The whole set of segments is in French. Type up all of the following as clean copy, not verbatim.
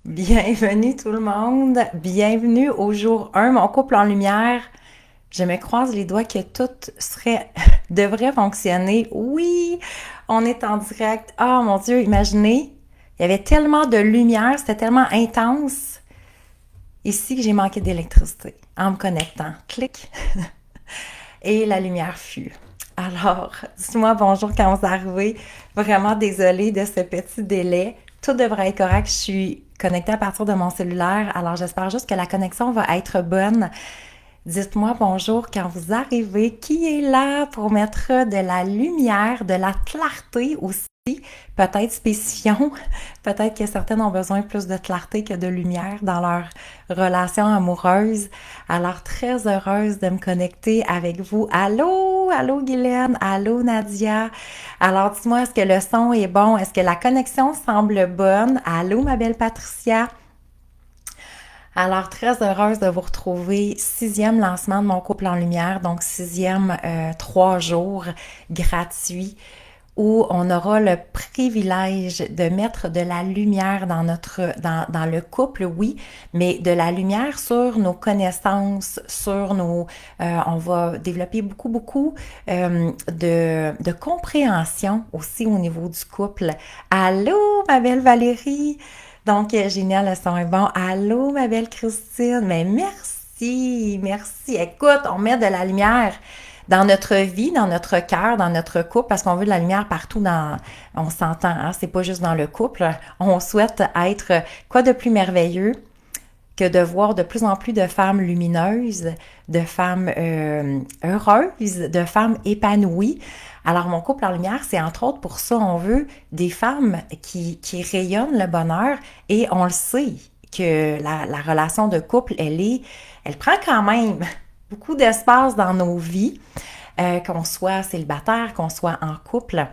Bienvenue tout le monde, bienvenue au jour 1, mon couple en lumière. Je me croise les doigts que tout devrait fonctionner. Oui, on est en direct. Oh mon Dieu, imaginez, il y avait tellement de lumière, c'était tellement intense ici que j'ai manqué d'électricité en me connectant. Clic, et la lumière fut. Alors, dis-moi bonjour quand vous arrivez. Vraiment désolée de ce petit délai. Tout devrait être correct. Je suis connectée à partir de mon cellulaire. Alors, j'espère juste que la connexion va être bonne. Dites-moi bonjour quand vous arrivez. Qui est là pour mettre de la lumière, de la clarté aussi? Peut-être spécifions, peut-être que certaines ont besoin plus de clarté que de lumière dans leur relation amoureuse. Alors, très heureuse de me connecter avec vous. Allô, allô Guylaine, allô Nadia. Alors, dis-moi, est-ce que le son est bon? Est-ce que la connexion semble bonne? Allô, ma belle Patricia. Alors, très heureuse de vous retrouver. Sixième lancement de mon couple en lumière, donc sixième 3 jours gratuits où on aura le privilège de mettre de la lumière dans le couple, oui, mais de la lumière sur nos connaissances, sur nos... on va développer beaucoup de compréhension aussi au niveau du couple. Allô, ma belle Valérie! Donc, génial, le son est bon. Allô, ma belle Christine! Mais merci. Écoute, on met de la lumière dans notre vie, dans notre cœur, dans notre couple, parce qu'on veut de la lumière partout dans, on s'entend, hein, c'est pas juste dans le couple. On souhaite être quoi de plus merveilleux que de voir de plus en plus de femmes lumineuses, de femmes heureuses, de femmes épanouies. Alors, mon couple en lumière, c'est entre autres pour ça, on veut des femmes qui rayonnent le bonheur et on le sait que la relation de couple, elle prend quand même beaucoup d'espace dans nos vies, qu'on soit célibataire, qu'on soit en couple.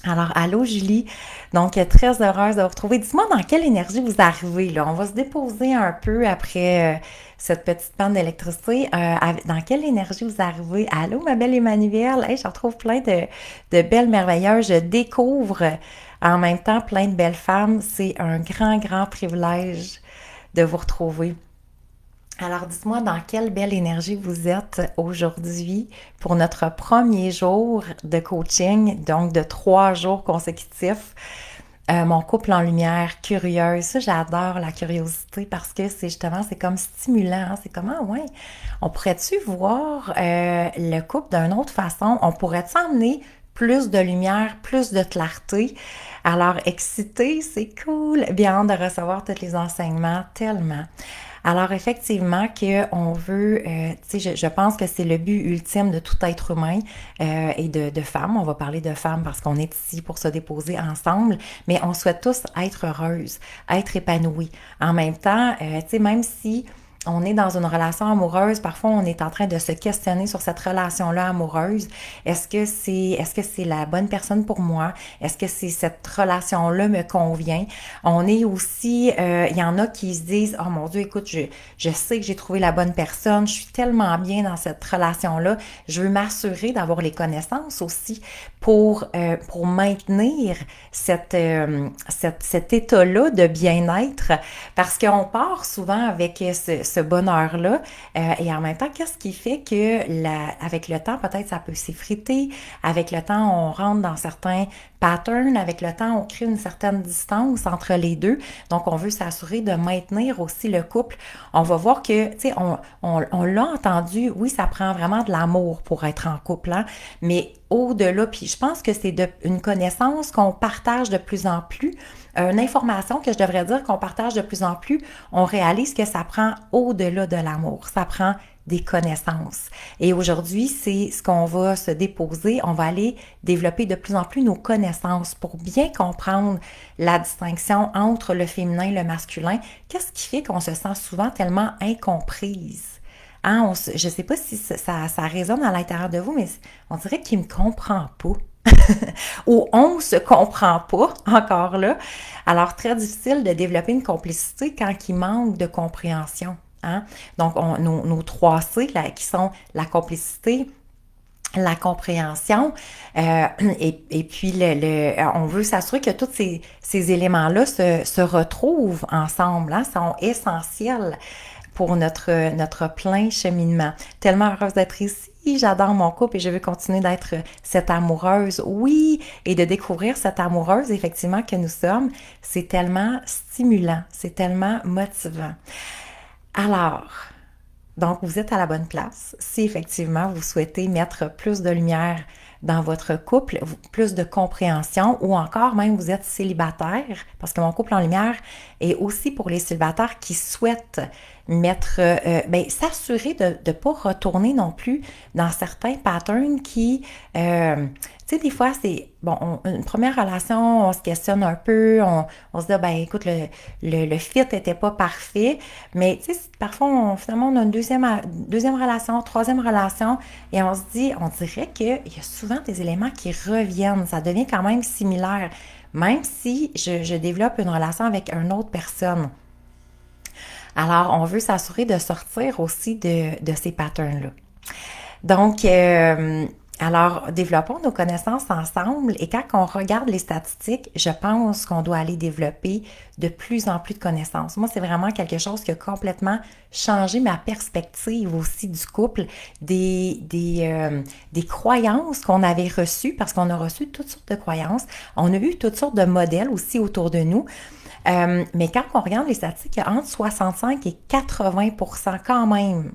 Alors, allô Julie, donc très heureuse de vous retrouver. Dis-moi dans quelle énergie vous arrivez là. On va se déposer un peu après cette petite panne d'électricité. Dans quelle énergie vous arrivez? Allô ma belle Emmanuelle, hey, je retrouve plein de belles merveilleuses. Je découvre en même temps plein de belles femmes. C'est un grand privilège de vous retrouver. Alors, dites-moi dans quelle belle énergie vous êtes aujourd'hui pour notre premier jour de coaching, donc de 3 jours consécutifs. Mon couple en lumière, curieuse. Ça, j'adore la curiosité parce que c'est justement, c'est comme stimulant. Hein. C'est comme, ah ouais, on pourrait-tu voir le couple d'une autre façon? On pourrait-tu emmener plus de lumière, plus de clarté? Alors, excité, c'est cool. Bien hâte de recevoir tous les enseignements, tellement. Alors effectivement qu'on veut, tu sais, je pense que c'est le but ultime de tout être humain et de femmes. On va parler de femmes parce qu'on est ici pour se déposer ensemble, mais on souhaite tous être heureuses, être épanouies. En même temps, tu sais, même si on est dans une relation amoureuse, parfois on est en train de se questionner sur cette relation-là amoureuse. Est-ce que c'est la bonne personne pour moi? Est-ce que c'est cette relation-là me convient? On est aussi, il y en a qui se disent, oh mon Dieu, écoute, je sais que j'ai trouvé la bonne personne, je suis tellement bien dans cette relation-là, je veux m'assurer d'avoir les connaissances aussi pour maintenir cet état-là de bien-être, parce qu'on part souvent avec ce bonheur-là, et en même temps, qu'est-ce qui fait que avec le temps, peut-être ça peut s'effriter, avec le temps, on rentre dans certains patterns, avec le temps, on crée une certaine distance entre les deux, donc on veut s'assurer de maintenir aussi le couple. On va voir que, tu sais, on l'a entendu, oui, ça prend vraiment de l'amour pour être en couple, hein, mais au-delà, puis je pense que c'est une connaissance qu'on partage de plus en plus, une information que je devrais dire qu'on partage de plus en plus, on réalise que ça prend au-delà de l'amour, ça prend des connaissances. Et aujourd'hui, c'est ce qu'on va se déposer, on va aller développer de plus en plus nos connaissances pour bien comprendre la distinction entre le féminin et le masculin. Qu'est-ce qui fait qu'on se sent souvent tellement incomprise? Hein, je ne sais pas si ça résonne à l'intérieur de vous, mais on dirait qu'il ne me comprend pas. Ou on se comprend pas encore là. Alors, très difficile de développer une complicité quand il manque de compréhension. Hein? Donc, nos 3 C, là, qui sont la complicité, la compréhension, et puis on veut s'assurer que tous ces éléments-là se retrouvent ensemble, hein, sont essentiels pour notre plein cheminement. Tellement heureuse d'être ici. J'adore mon couple et je veux continuer d'être cette amoureuse, oui, et de découvrir cette amoureuse, effectivement, que nous sommes. C'est tellement stimulant, c'est tellement motivant. Alors, donc, vous êtes à la bonne place. Si effectivement vous souhaitez mettre plus de lumière dans votre couple, plus de compréhension, ou encore même vous êtes célibataire, parce que mon couple en lumière est aussi pour les célibataires qui souhaitent mettre, s'assurer de ne pas retourner non plus dans certains patterns qui, tu sais, des fois, c'est, bon, une première relation, on se questionne un peu, on se dit, ben écoute, le fit était pas parfait, mais tu sais, parfois, finalement, on a une deuxième relation, troisième relation, et on se dit, on dirait qu'il y a souvent des éléments qui reviennent, ça devient quand même similaire, même si je développe une relation avec une autre personne. Alors, on veut s'assurer de sortir aussi de ces patterns-là. Donc, alors, développons nos connaissances ensemble et quand on regarde les statistiques, je pense qu'on doit aller développer de plus en plus de connaissances. Moi, c'est vraiment quelque chose qui a complètement changé ma perspective aussi du couple, des croyances qu'on avait reçues, parce qu'on a reçu toutes sortes de croyances. On a eu toutes sortes de modèles aussi autour de nous. Mais quand on regarde les statistiques, il y a entre 65 et 80% quand même.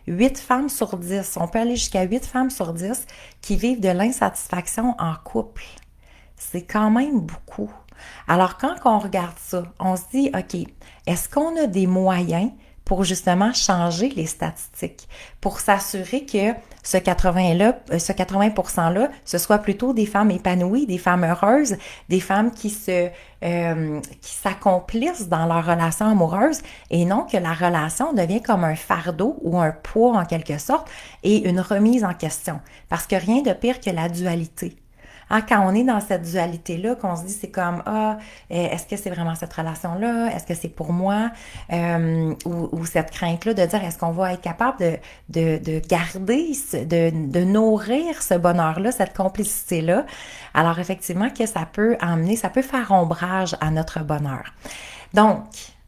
8 femmes sur 10, on peut aller jusqu'à 8 femmes sur 10 qui vivent de l'insatisfaction en couple. C'est quand même beaucoup. Alors, quand on regarde ça, on se dit, OK, est-ce qu'on a des moyens pour justement changer les statistiques, pour s'assurer que ce 80%-là, ce soit plutôt des femmes épanouies, des femmes heureuses, des femmes qui s'accomplissent dans leur relation amoureuse et non que la relation devient comme un fardeau ou un poids en quelque sorte et une remise en question. Parce que rien de pire que la dualité. Hein, quand on est dans cette dualité-là, qu'on se dit c'est comme est-ce que c'est vraiment cette relation-là? Est-ce que c'est pour moi? Ou cette crainte-là de dire est-ce qu'on va être capable de garder, de nourrir ce bonheur-là, cette complicité-là? Alors effectivement, que ça peut amener, ça peut faire ombrage à notre bonheur. Donc,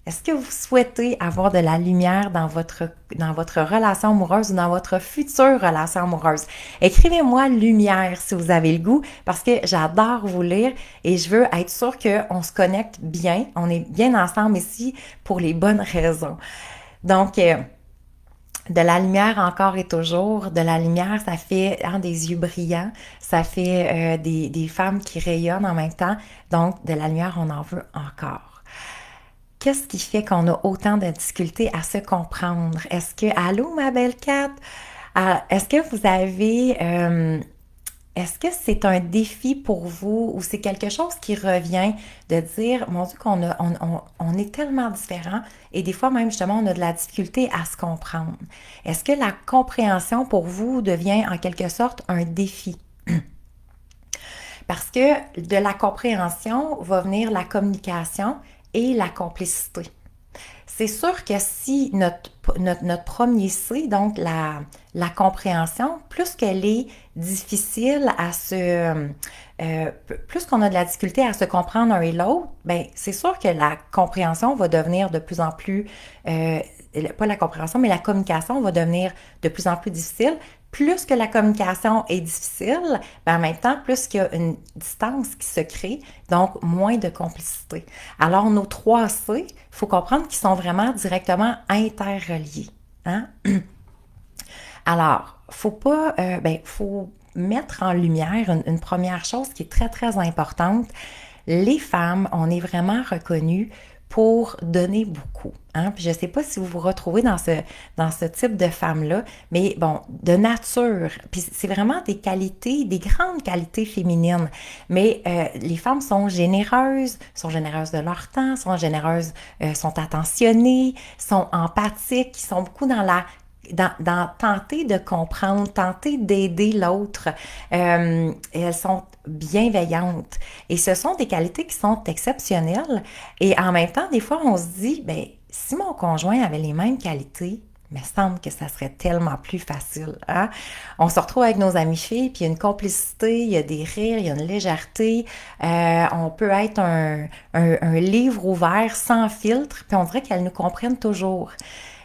est-ce que vous souhaitez avoir de la lumière dans votre relation amoureuse ou dans votre future relation amoureuse? Écrivez-moi lumière si vous avez le goût parce que j'adore vous lire et je veux être sûre qu'on se connecte bien, on est bien ensemble ici pour les bonnes raisons. Donc, de la lumière encore et toujours. De la lumière, ça fait des yeux brillants, ça fait des femmes qui rayonnent en même temps. Donc, de la lumière, on en veut encore. Qu'est-ce qui fait qu'on a autant de difficultés à se comprendre? Allô, ma belle Kat? Est-ce que vous avez, est-ce que c'est un défi pour vous ou c'est quelque chose qui revient de dire, mon Dieu, on est tellement différents et des fois même justement on a de la difficulté à se comprendre. Est-ce que la compréhension pour vous devient en quelque sorte un défi? Parce que de la compréhension va venir la communication et la complicité. C'est sûr que si notre premier C, donc la compréhension, plus qu'elle est difficile plus qu'on a de la difficulté à se comprendre un et l'autre, ben c'est sûr que la compréhension va devenir de plus en plus, pas la compréhension, mais la communication va devenir de plus en plus difficile. Plus que la communication est difficile, ben en même temps, plus qu'il y a une distance qui se crée, donc moins de complicité. Alors, nos 3 C, il faut comprendre qu'ils sont vraiment directement interreliés. Hein? Alors, faut mettre en lumière une première chose qui est très, très importante. Les femmes, on est vraiment reconnues pour donner beaucoup. Hein? Puis je ne sais pas si vous vous retrouvez dans ce type de femme-là, mais bon, de nature. Puis c'est vraiment des qualités, des grandes qualités féminines. Mais les femmes sont généreuses de leur temps, sont généreuses, sont attentionnées, sont empathiques, sont beaucoup dans tenter de comprendre, tenter d'aider l'autre. Elles sont bienveillantes. Et ce sont des qualités qui sont exceptionnelles. Et en même temps, des fois, on se dit, ben si mon conjoint avait les mêmes qualités, Mais il semble que ça serait tellement plus facile, hein? On se retrouve avec nos amies filles, puis il y a une complicité, il y a des rires, il y a une légèreté. On peut être un livre ouvert sans filtre, puis on dirait qu'elles nous comprennent toujours.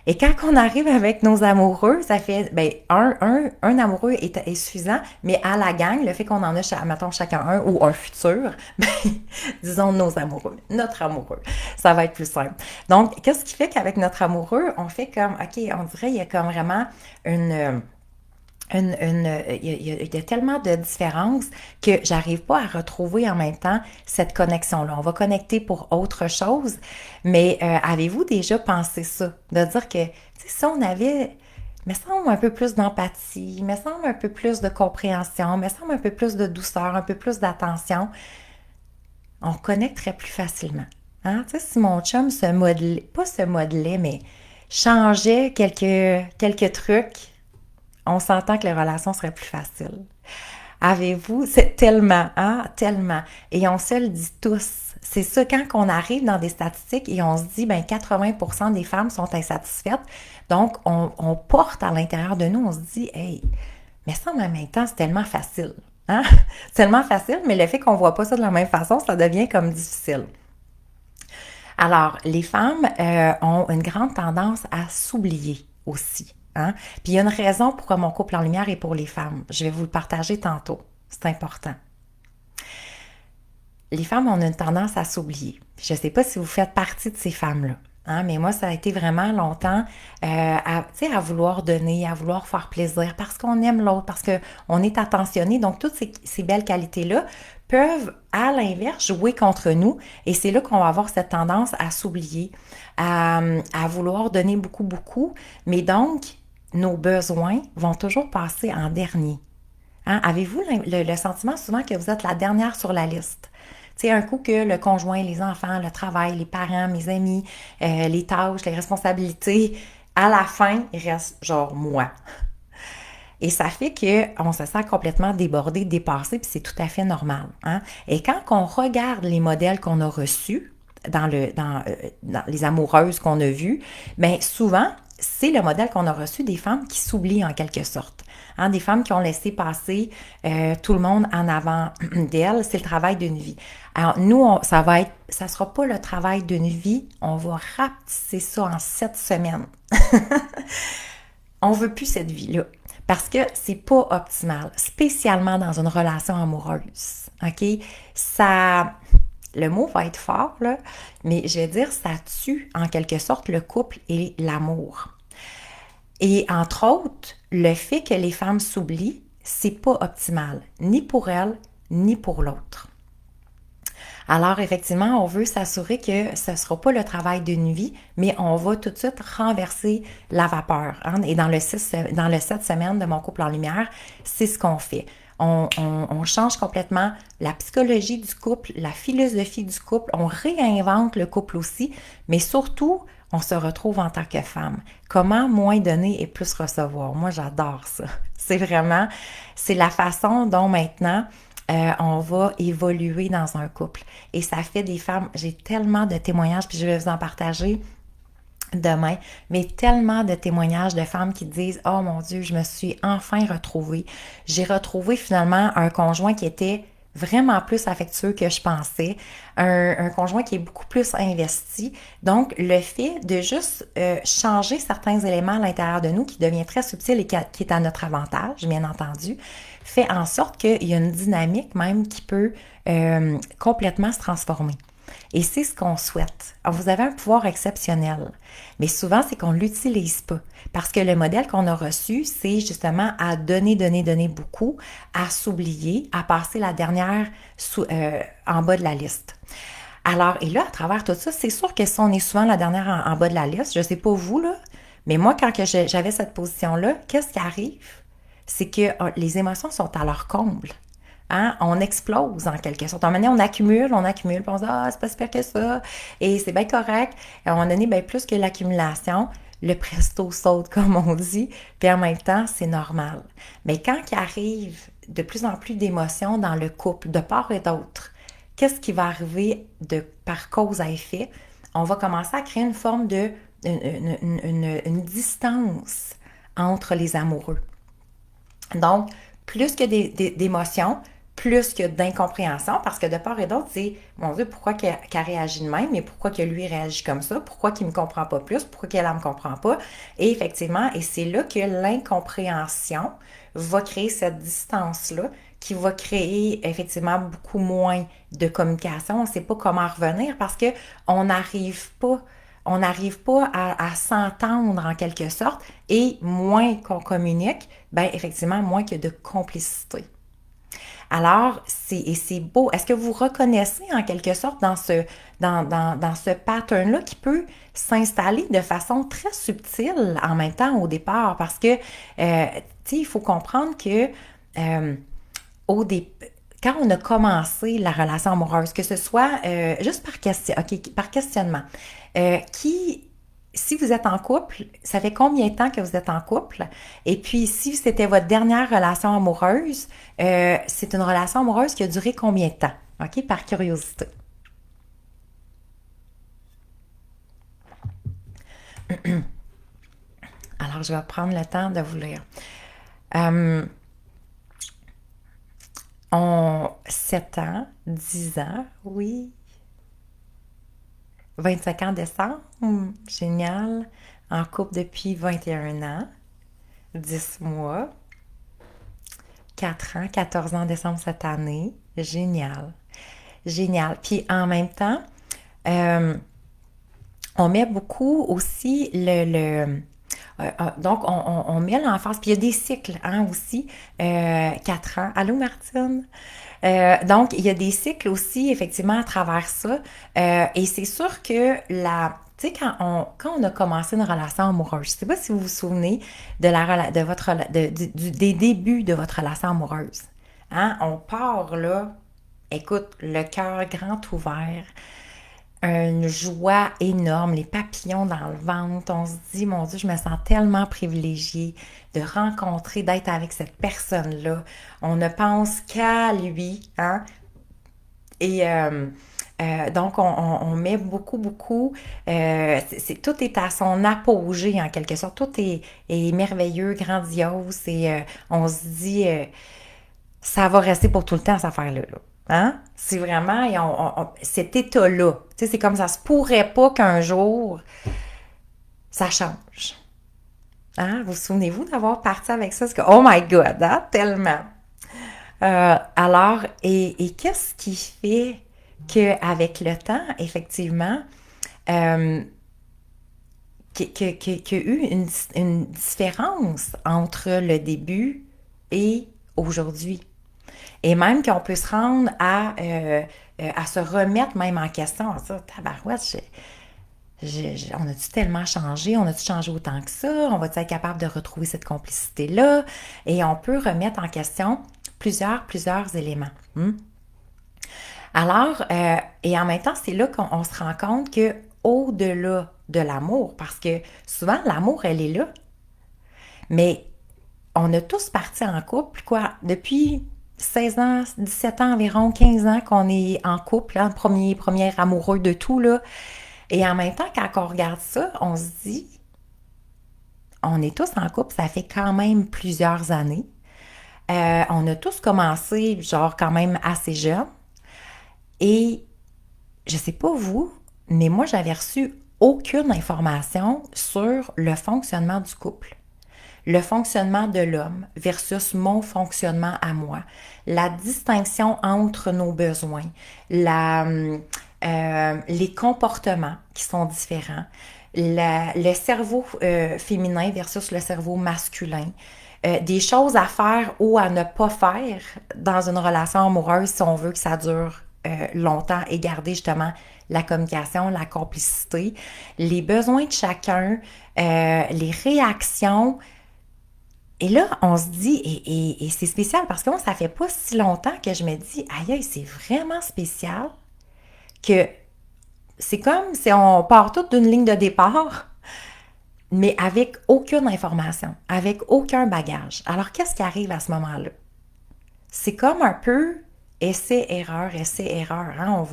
Et quand on arrive avec nos amoureux, ça fait, ben, un amoureux est suffisant, mais à la gang, le fait qu'on en a, mettons, chacun un ou un futur, ben, disons nos amoureux, notre amoureux, ça va être plus simple. Donc, qu'est-ce qui fait qu'avec notre amoureux, on fait comme, OK, on dirait, il y a comme vraiment une il y a tellement de différences que j'arrive pas à retrouver en même temps cette connexion-là. On va connecter pour autre chose, mais avez-vous déjà pensé ça? De dire que, tu sais, si on avait, me semble un peu plus d'empathie, me semble un peu plus de compréhension, me semble un peu plus de douceur, un peu plus d'attention, on connecterait plus facilement. Hein? Tu sais, si mon chum se modelait, pas se modelait, mais changeait quelques trucs, on s'entend que les relations seraient plus faciles. Avez-vous, c'est tellement, hein, tellement. Et on se le dit tous. C'est ça, quand on arrive dans des statistiques et on se dit, ben 80% des femmes sont insatisfaites, donc on porte à l'intérieur de nous, on se dit, hey, mais ça en même temps, c'est tellement facile. Hein? C'est tellement facile, mais le fait qu'on ne voit pas ça de la même façon, ça devient comme difficile. Alors, les femmes ont une grande tendance à s'oublier aussi. Hein? Puis il y a une raison pourquoi mon couple en lumière est pour les femmes. Je vais vous le partager tantôt. C'est important. Les femmes ont une tendance à s'oublier. Je ne sais pas si vous faites partie de ces femmes-là. Hein, mais moi, ça a été vraiment longtemps à vouloir donner, à vouloir faire plaisir parce qu'on aime l'autre, parce qu'on est attentionné. Donc, toutes ces belles qualités-là peuvent, à l'inverse, jouer contre nous. Et c'est là qu'on va avoir cette tendance à s'oublier, à vouloir donner beaucoup, beaucoup. Mais donc, nos besoins vont toujours passer en dernier. Hein? Avez-vous le sentiment souvent que vous êtes la dernière sur la liste? C'est un coup que le conjoint, les enfants, le travail, les parents, mes amis, les tâches, les responsabilités, à la fin, il reste genre moi. Et ça fait qu'on se sent complètement débordé, dépassé, puis c'est tout à fait normal. Hein? Et quand on regarde les modèles qu'on a reçus dans les amoureuses qu'on a vues, bien souvent, c'est le modèle qu'on a reçu des femmes qui s'oublient en quelque sorte. Hein, des femmes qui ont laissé passer tout le monde en avant d'elles, c'est le travail d'une vie. Alors nous, ça sera pas le travail d'une vie, on va rapetisser ça en 7 semaines. On veut plus cette vie-là parce que c'est pas optimal, spécialement dans une relation amoureuse. OK? Ça, le mot va être fort, là, mais je vais dire, ça tue en quelque sorte le couple et l'amour. Et entre autres, le fait que les femmes s'oublient, c'est pas optimal, ni pour elles, ni pour l'autre. Alors, effectivement, on veut s'assurer que ce ne sera pas le travail d'une vie, mais on va tout de suite renverser la vapeur. Hein? Et dans le 7 semaines de mon couple en lumière, c'est ce qu'on fait. On change complètement la psychologie du couple, la philosophie du couple, on réinvente le couple aussi, mais surtout, on se retrouve en tant que femme. Comment moins donner et plus recevoir? Moi, j'adore ça. C'est la façon dont maintenant on va évoluer dans un couple. Et ça fait des femmes, j'ai tellement de témoignages, puis je vais vous en partager demain, mais tellement de témoignages de femmes qui disent « Oh mon Dieu, je me suis enfin retrouvée. J'ai retrouvé finalement un conjoint qui était vraiment plus affectueux que je pensais, un conjoint qui est beaucoup plus investi. Donc, le fait de juste changer certains éléments à l'intérieur de nous qui devient très subtil et qui est à notre avantage, bien entendu, fait en sorte qu'il y a une dynamique même qui peut complètement se transformer. Et c'est ce qu'on souhaite. Alors, vous avez un pouvoir exceptionnel, mais souvent, c'est qu'on ne l'utilise pas. Parce que le modèle qu'on a reçu, c'est justement à donner, donner, donner beaucoup, à s'oublier, à passer la dernière en bas de la liste. Alors, et là, à travers tout ça, c'est sûr que si on est souvent la dernière en bas de la liste, je ne sais pas vous, là, mais moi, quand j'avais cette position-là, qu'est-ce qui arrive? C'est que les émotions sont à leur comble. Hein? On explose en quelque sorte. À un moment donné, on accumule, puis on se dit « Ah, c'est pas si pire que ça, et c'est bien correct. » À un moment donné, bien plus que l'accumulation, le presto saute, comme on dit, puis en même temps, c'est normal. Mais quand il arrive de plus en plus d'émotions dans le couple, de part et d'autre, qu'est-ce qui va arriver par cause à effet? On va commencer à créer une forme de une distance entre les amoureux. Donc, plus que d'émotions, plus que d'incompréhension, parce que de part et d'autre, c'est, mon Dieu, pourquoi qu'elle réagit de même, mais pourquoi que lui réagit comme ça, pourquoi qu'il me comprend pas plus, pourquoi qu'elle ne me comprend pas. Et effectivement, et c'est là que l'incompréhension va créer cette distance-là, qui va créer effectivement beaucoup moins de communication. On ne sait pas comment revenir parce que on n'arrive pas à s'entendre en quelque sorte, et moins qu'on communique, ben effectivement, moins que de complicité. Alors, c'est beau. Est-ce que vous reconnaissez en quelque sorte dans ce pattern-là qui peut s'installer de façon très subtile en même temps au départ? Parce que, tu sais, il faut comprendre que euh, au dé- quand on a commencé la relation amoureuse, que ce soit juste par questionnement, qui, si vous êtes en couple, ça fait combien de temps que vous êtes en couple? Et puis, si c'était votre dernière relation amoureuse, c'est une relation amoureuse qui a duré combien de temps? OK, par curiosité. Alors, je vais prendre le temps de vous lire. Euh, 7 ans, 10 ans, oui, 25 ans décembre, génial. En couple depuis 21 ans, 10 mois, 4 ans, 14 ans décembre cette année, génial. Génial. Puis en même temps, euh, on met beaucoup aussi donc, on met l'emphase. Puis il y a des cycles hein, aussi. 4 ans. Allô, Martine? Donc, il y a des cycles aussi, effectivement, à travers ça. Et c'est sûr que tu sais, quand on a commencé une relation amoureuse, je ne sais pas si vous vous souvenez de votre, des débuts de votre relation amoureuse. Hein? On part là, écoute, le cœur grand ouvert, une joie énorme, les papillons dans le ventre. On se dit, mon Dieu, je me sens tellement privilégiée de rencontrer, d'être avec cette personne-là. On ne pense qu'à lui, hein? Et donc, on met beaucoup, beaucoup. Tout est à son apogée, en quelque sorte. Tout est merveilleux, grandiose. Et on se dit, ça va rester pour tout le temps, cette affaire-là. Là. Hein? C'est vraiment cet état-là. Tu sais, c'est comme ça se pourrait pas qu'un jour, ça change. Hein? Vous souvenez-vous d'avoir parti avec ça? Que, oh my God, hein? Tellement. Alors, et qu'est-ce qui fait qu'avec le temps, effectivement, euh, qu'il y a eu une différence entre le début et aujourd'hui? Et même qu'on peut se rendre à se remettre même en question. Ça, tabarouette, on a-tu tellement changé? On a-tu changé autant que ça? On va-tu être capable de retrouver cette complicité-là? Et on peut remettre en question plusieurs éléments. Alors, et en même temps, c'est là qu'on se rend compte que au-delà de l'amour, parce que souvent, l'amour, elle est là, mais on a tous parti en couple, quoi, depuis 16 ans, 17 ans environ, 15 ans qu'on est en couple, hein, premier amoureux de tout, là. Et en même temps, quand on regarde ça, on se dit, on est tous en couple, ça fait quand même plusieurs années. On a tous commencé, genre, quand même assez jeunes. Et je sais pas vous, mais moi, j'avais reçu aucune information sur le fonctionnement du couple, le fonctionnement de l'homme versus mon fonctionnement à moi, la distinction entre nos besoins, les comportements qui sont différents, le cerveau féminin versus le cerveau masculin, des choses à faire ou à ne pas faire dans une relation amoureuse si on veut que ça dure longtemps et garder justement la communication, la complicité, les besoins de chacun, les réactions. Et là, on se dit, et c'est spécial parce que moi, ça fait pas si longtemps que je me dis, aïe, c'est vraiment spécial que c'est comme si on part tout d'une ligne de départ, mais avec aucune information, avec aucun bagage. Alors, qu'est-ce qui arrive à ce moment-là? C'est comme un peu essai-erreur, essai-erreur. Hein?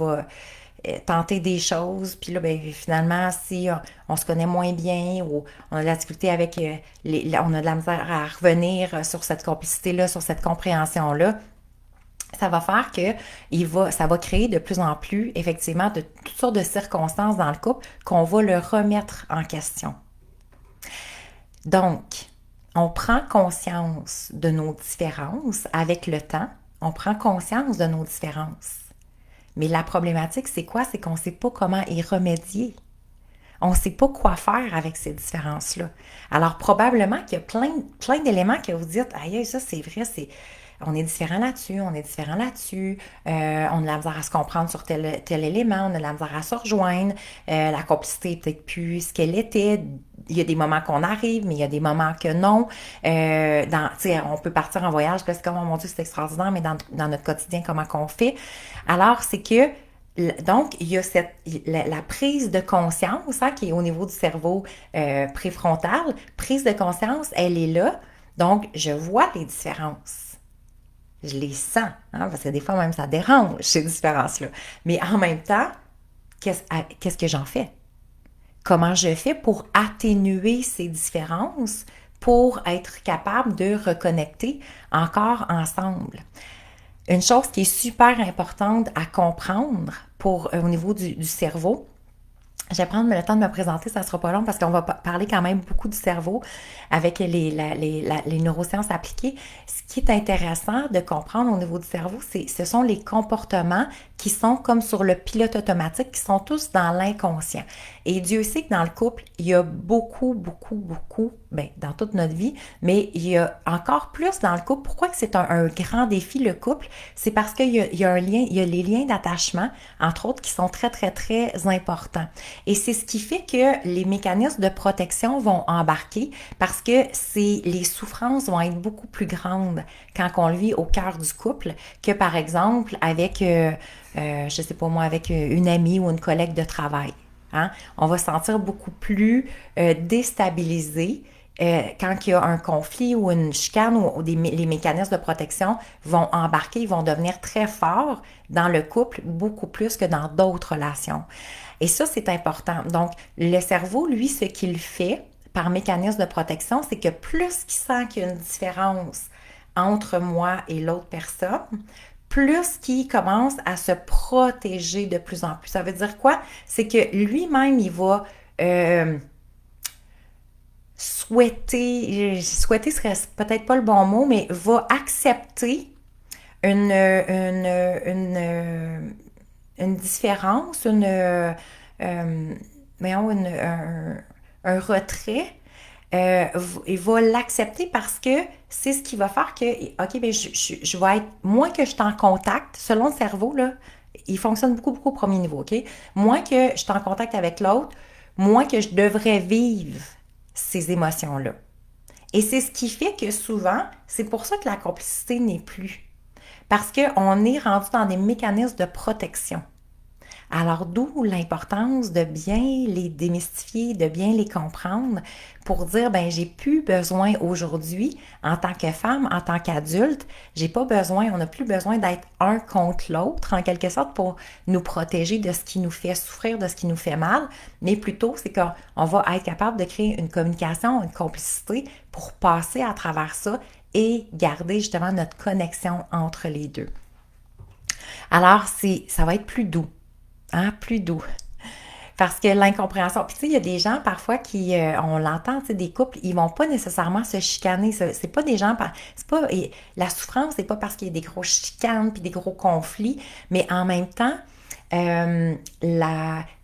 tenter des choses, puis là, ben, finalement, si on se connaît moins bien ou on a de la difficulté avec, on a de la misère à revenir sur cette complicité-là, sur cette compréhension-là, ça va faire que ça va créer de plus en plus, effectivement, de toutes sortes de circonstances dans le couple qu'on va le remettre en question. Donc, on prend conscience de nos différences avec le temps. On prend conscience de nos différences. Mais la problématique, c'est quoi? C'est qu'on ne sait pas comment y remédier. On ne sait pas quoi faire avec ces différences-là. Alors, probablement qu'il y a plein d'éléments que vous dites, aïe, ça c'est vrai, on est différent là-dessus, on est différent là-dessus, on a de la misère à se comprendre sur tel élément, on a de la misère à se rejoindre, la complicité est peut-être plus ce qu'elle était. Il y a des moments qu'on arrive, mais il y a des moments que non. On peut partir en voyage, parce que, oh mon Dieu, c'est extraordinaire, mais dans notre quotidien, comment qu'on fait? Alors, c'est que donc, il y a la prise de conscience qui est au niveau du cerveau préfrontal. Prise de conscience, elle est là. Donc, je vois les différences. Je les sens, parce que des fois même ça dérange, ces différences-là. Mais en même temps, qu'est-ce que j'en fais? Comment je fais pour atténuer ces différences pour être capable de reconnecter encore ensemble? Une chose qui est super importante à comprendre au niveau du cerveau, je vais prendre le temps de me présenter, ça ne sera pas long parce qu'on va parler quand même beaucoup du cerveau avec les neurosciences appliquées. Ce qui est intéressant de comprendre au niveau du cerveau, ce sont les comportements qui sont comme sur le pilote automatique, qui sont tous dans l'inconscient. Et Dieu sait que dans le couple, il y a beaucoup, dans toute notre vie, mais il y a encore plus dans le couple. Pourquoi que c'est un grand défi, le couple? C'est parce qu'il y a un lien, il y a les liens d'attachement, entre autres, qui sont très, très, très importants. Et c'est ce qui fait que les mécanismes de protection vont embarquer parce que les souffrances vont être beaucoup plus grandes quand on le vit au cœur du couple que, par exemple, avec, je sais pas moi, avec une amie ou une collègue de travail. On va se sentir beaucoup plus déstabilisé quand il y a un conflit ou une chicane ou les mécanismes de protection vont embarquer, ils vont devenir très forts dans le couple, beaucoup plus que dans d'autres relations. Et ça, c'est important. Donc, le cerveau, lui, ce qu'il fait par mécanisme de protection, c'est que plus qu'il sent qu'il y a une différence entre moi et l'autre personne, plus qu'il commence à se protéger de plus en plus. Ça veut dire quoi? C'est que lui-même, il va souhaiter serait peut-être pas le bon mot, mais va accepter une différence, un retrait. Il va l'accepter parce que c'est ce qui va faire que, OK, ben je vais être, moins que je suis en contact, selon le cerveau, là, il fonctionne beaucoup, beaucoup au premier niveau, OK? Moins que je suis en contact avec l'autre, moins que je devrais vivre ces émotions-là. Et c'est ce qui fait que souvent, c'est pour ça que la complicité n'est plus. Parce qu'on est rendu dans des mécanismes de protection. Alors, d'où l'importance de bien les démystifier, de bien les comprendre pour dire, ben j'ai plus besoin aujourd'hui, en tant que femme, en tant qu'adulte, j'ai pas besoin, on n'a plus besoin d'être un contre l'autre, en quelque sorte, pour nous protéger de ce qui nous fait souffrir, de ce qui nous fait mal, mais plutôt, c'est qu'on va être capable de créer une communication, une complicité pour passer à travers ça et garder justement notre connexion entre les deux. Alors, ça va être plus doux. Plus doux. Parce que l'incompréhension, puis tu sais, il y a des gens parfois qui, on l'entend, tu sais, des couples, ils vont pas nécessairement se chicaner. C'est pas des gens, la souffrance, c'est pas parce qu'il y a des gros chicanes puis des gros conflits, mais en même temps, tu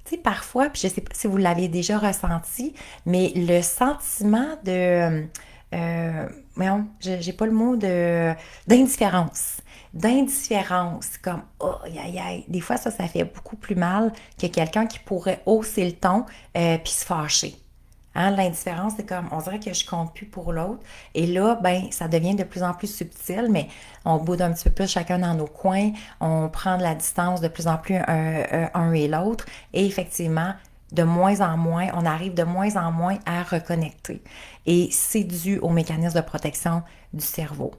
sais, parfois, puis je sais pas si vous l'avez déjà ressenti, mais le sentiment de, j'ai pas le mot d'indifférence. Comme oh aïe aïe, des fois ça fait beaucoup plus mal que quelqu'un qui pourrait hausser le ton puis se fâcher. L'indifférence, c'est comme on dirait que je compte plus pour l'autre et là ben ça devient de plus en plus subtil, mais on boude un petit peu plus chacun dans nos coins, on prend de la distance de plus en plus un et l'autre et effectivement de moins en moins, on arrive de moins en moins à reconnecter et c'est dû au mécanisme de protection du cerveau.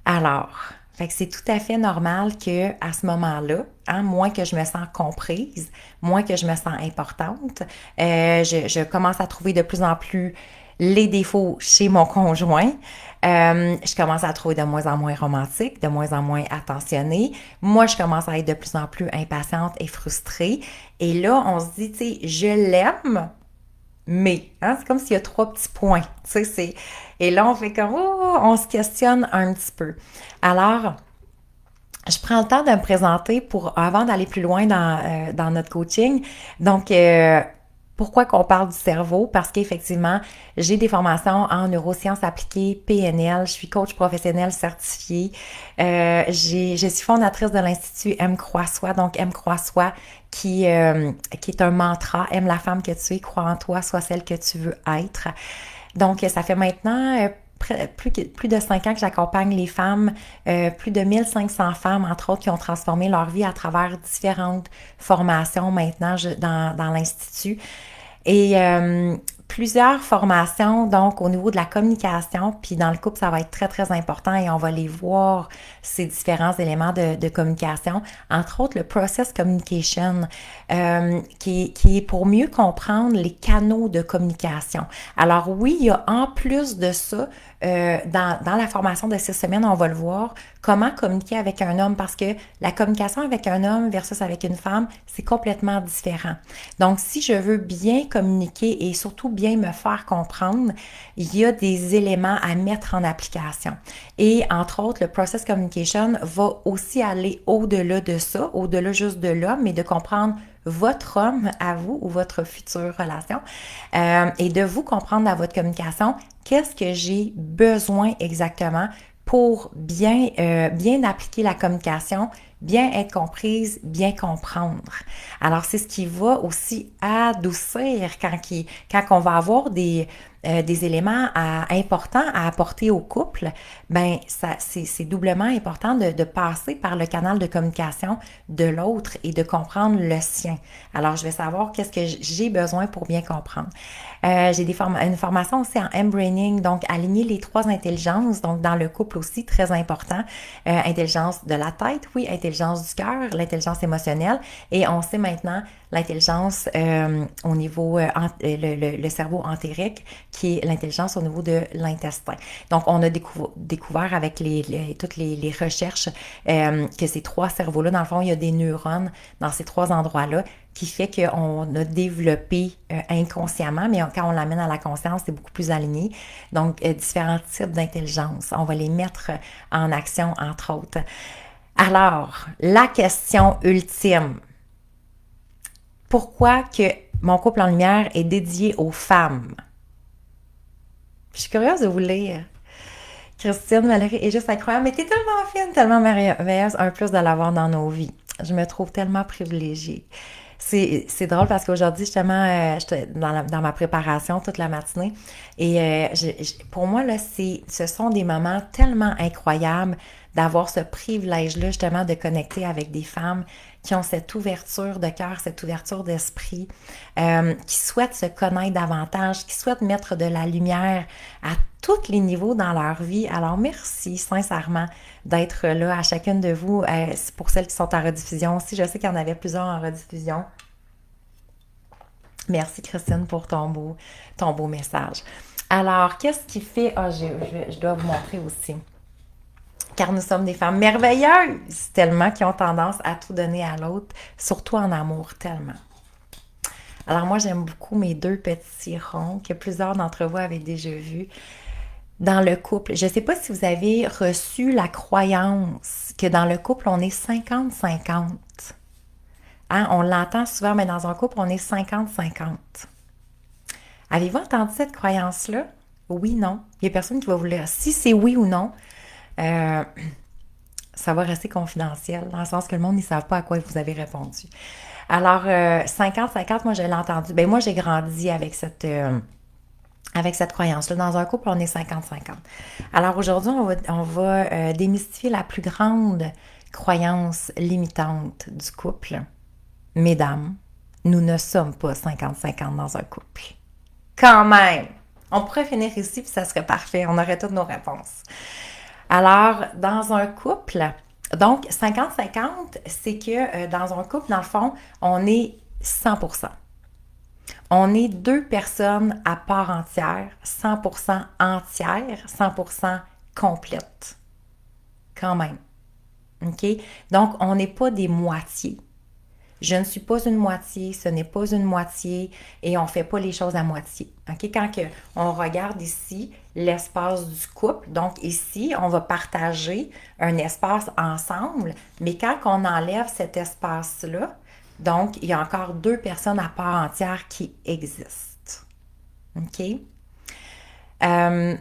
Alors, Fait que c'est tout à fait normal que à ce moment-là, hein, moins que je me sens comprise, moins que je me sens importante, je commence à trouver de plus en plus les défauts chez mon conjoint. Je commence à trouver de moins en moins romantique, de moins en moins attentionnée. Moi, je commence à être de plus en plus impatiente et frustrée. Et là, on se dit, tu sais, je l'aime, mais, hein, c'est comme s'il y a trois petits points. Tu sais, c'est... Et là, on fait comme, oh, on se questionne un petit peu. Alors, je prends le temps de me présenter avant d'aller plus loin dans notre coaching. Donc, pourquoi qu'on parle du cerveau? Parce qu'effectivement, j'ai des formations en neurosciences appliquées, PNL, je suis coach professionnel certifié. Je suis fondatrice de l'Institut Aime Croix Soi, donc Aime Croix Soi, qui est un mantra, aime la femme que tu es, crois en toi, sois celle que tu veux être. Donc, ça fait maintenant plus de 5 ans que j'accompagne les femmes, plus de 1500 femmes, entre autres, qui ont transformé leur vie à travers différentes formations maintenant dans l'Institut. Et plusieurs formations, donc au niveau de la communication, puis dans le couple, ça va être très, très important et on va les voir, ces différents éléments de communication. Entre autres, le process communication, qui est pour mieux comprendre les canaux de communication. Alors oui, il y a en plus de ça, dans la formation de 6 semaines, on va le voir, comment communiquer avec un homme, parce que la communication avec un homme versus avec une femme, c'est complètement différent. Donc, si je veux bien communiquer et surtout bien me faire comprendre, il y a des éléments à mettre en application. Et entre autres, le process communication va aussi aller au-delà de ça, au-delà juste de l'homme, mais de comprendre votre homme à vous ou votre future relation et de vous comprendre dans votre communication, qu'est-ce que j'ai besoin exactement pour bien appliquer la communication, bien être comprise, bien comprendre. Alors, c'est ce qui va aussi adoucir quand on va avoir des éléments importants à apporter au couple, ben c'est doublement important de passer par le canal de communication de l'autre et de comprendre le sien. Alors, je vais savoir qu'est-ce que j'ai besoin pour bien comprendre. J'ai une formation aussi en M-Braining, donc aligner les 3 intelligences, donc dans le couple aussi, très important. Intelligence de la tête, oui, intelligence du cœur, l'intelligence émotionnelle, et on sait maintenant l'intelligence au niveau, le cerveau entérique, qui est l'intelligence au niveau de l'intestin. Donc, on a découvert avec toutes les recherches que ces 3 cerveaux-là, dans le fond, il y a des neurones dans ces 3 endroits-là, qui fait qu'on a développé inconsciemment, mais quand on l'amène à la conscience, c'est beaucoup plus aligné. Donc, différents types d'intelligence. On va les mettre en action, entre autres. Alors, la question ultime. Pourquoi que mon couple en lumière est dédié aux femmes? Je suis curieuse de vous lire. Christine Valérie est juste incroyable, mais t'es tellement fine, tellement merveilleuse, un plus de l'avoir dans nos vies. Je me trouve tellement privilégiée. C'est drôle parce qu'aujourd'hui, justement, j'étais dans ma préparation toute la matinée et pour moi, là, ce sont des moments tellement incroyables d'avoir ce privilège-là, justement, de connecter avec des femmes qui ont cette ouverture de cœur, cette ouverture d'esprit, qui souhaitent se connaître davantage, qui souhaitent mettre de la lumière à tous les niveaux dans leur vie. Alors, merci sincèrement d'être là à chacune de vous. Pour celles qui sont en rediffusion aussi, je sais qu'il y en avait plusieurs en rediffusion. Merci Christine pour ton beau message. Alors, qu'est-ce qui fait... je dois vous montrer aussi. Car nous sommes des femmes merveilleuses, tellement qui ont tendance à tout donner à l'autre, surtout en amour, tellement. Alors moi, j'aime beaucoup mes 2 petits ronds que plusieurs d'entre vous avaient déjà vus dans le couple. Je ne sais pas si vous avez reçu la croyance que dans le couple, on est 50-50. Hein? On l'entend souvent, mais dans un couple, on est 50-50. Avez-vous entendu cette croyance-là? Oui, non. Il n'y a personne qui va vous le dire. Si c'est oui ou non, ça va rester confidentiel, dans le sens que le monde ne savent pas à quoi vous avez répondu. Alors, 50-50, moi, je l'ai entendu. Ben moi, j'ai grandi avec cette croyance-là. Dans un couple, on est 50-50. Alors, aujourd'hui, on va démystifier la plus grande croyance limitante du couple. Mesdames, nous ne sommes pas 50-50 dans un couple. Quand même! On pourrait finir ici, puis ça serait parfait. On aurait toutes nos réponses. Alors, dans un couple, donc 50-50, c'est que dans un couple, dans le fond, on est 100%. On est deux personnes à part entière, 100% entière, 100% complète. Quand même. OK? Donc, on n'est pas des moitiés. Je ne suis pas une moitié, ce n'est pas une moitié et on ne fait pas les choses à moitié. OK? Quand on regarde ici l'espace du couple, donc ici, on va partager un espace ensemble, mais quand on enlève cet espace-là, donc il y a encore deux personnes à part entière qui existent. OK? Euh,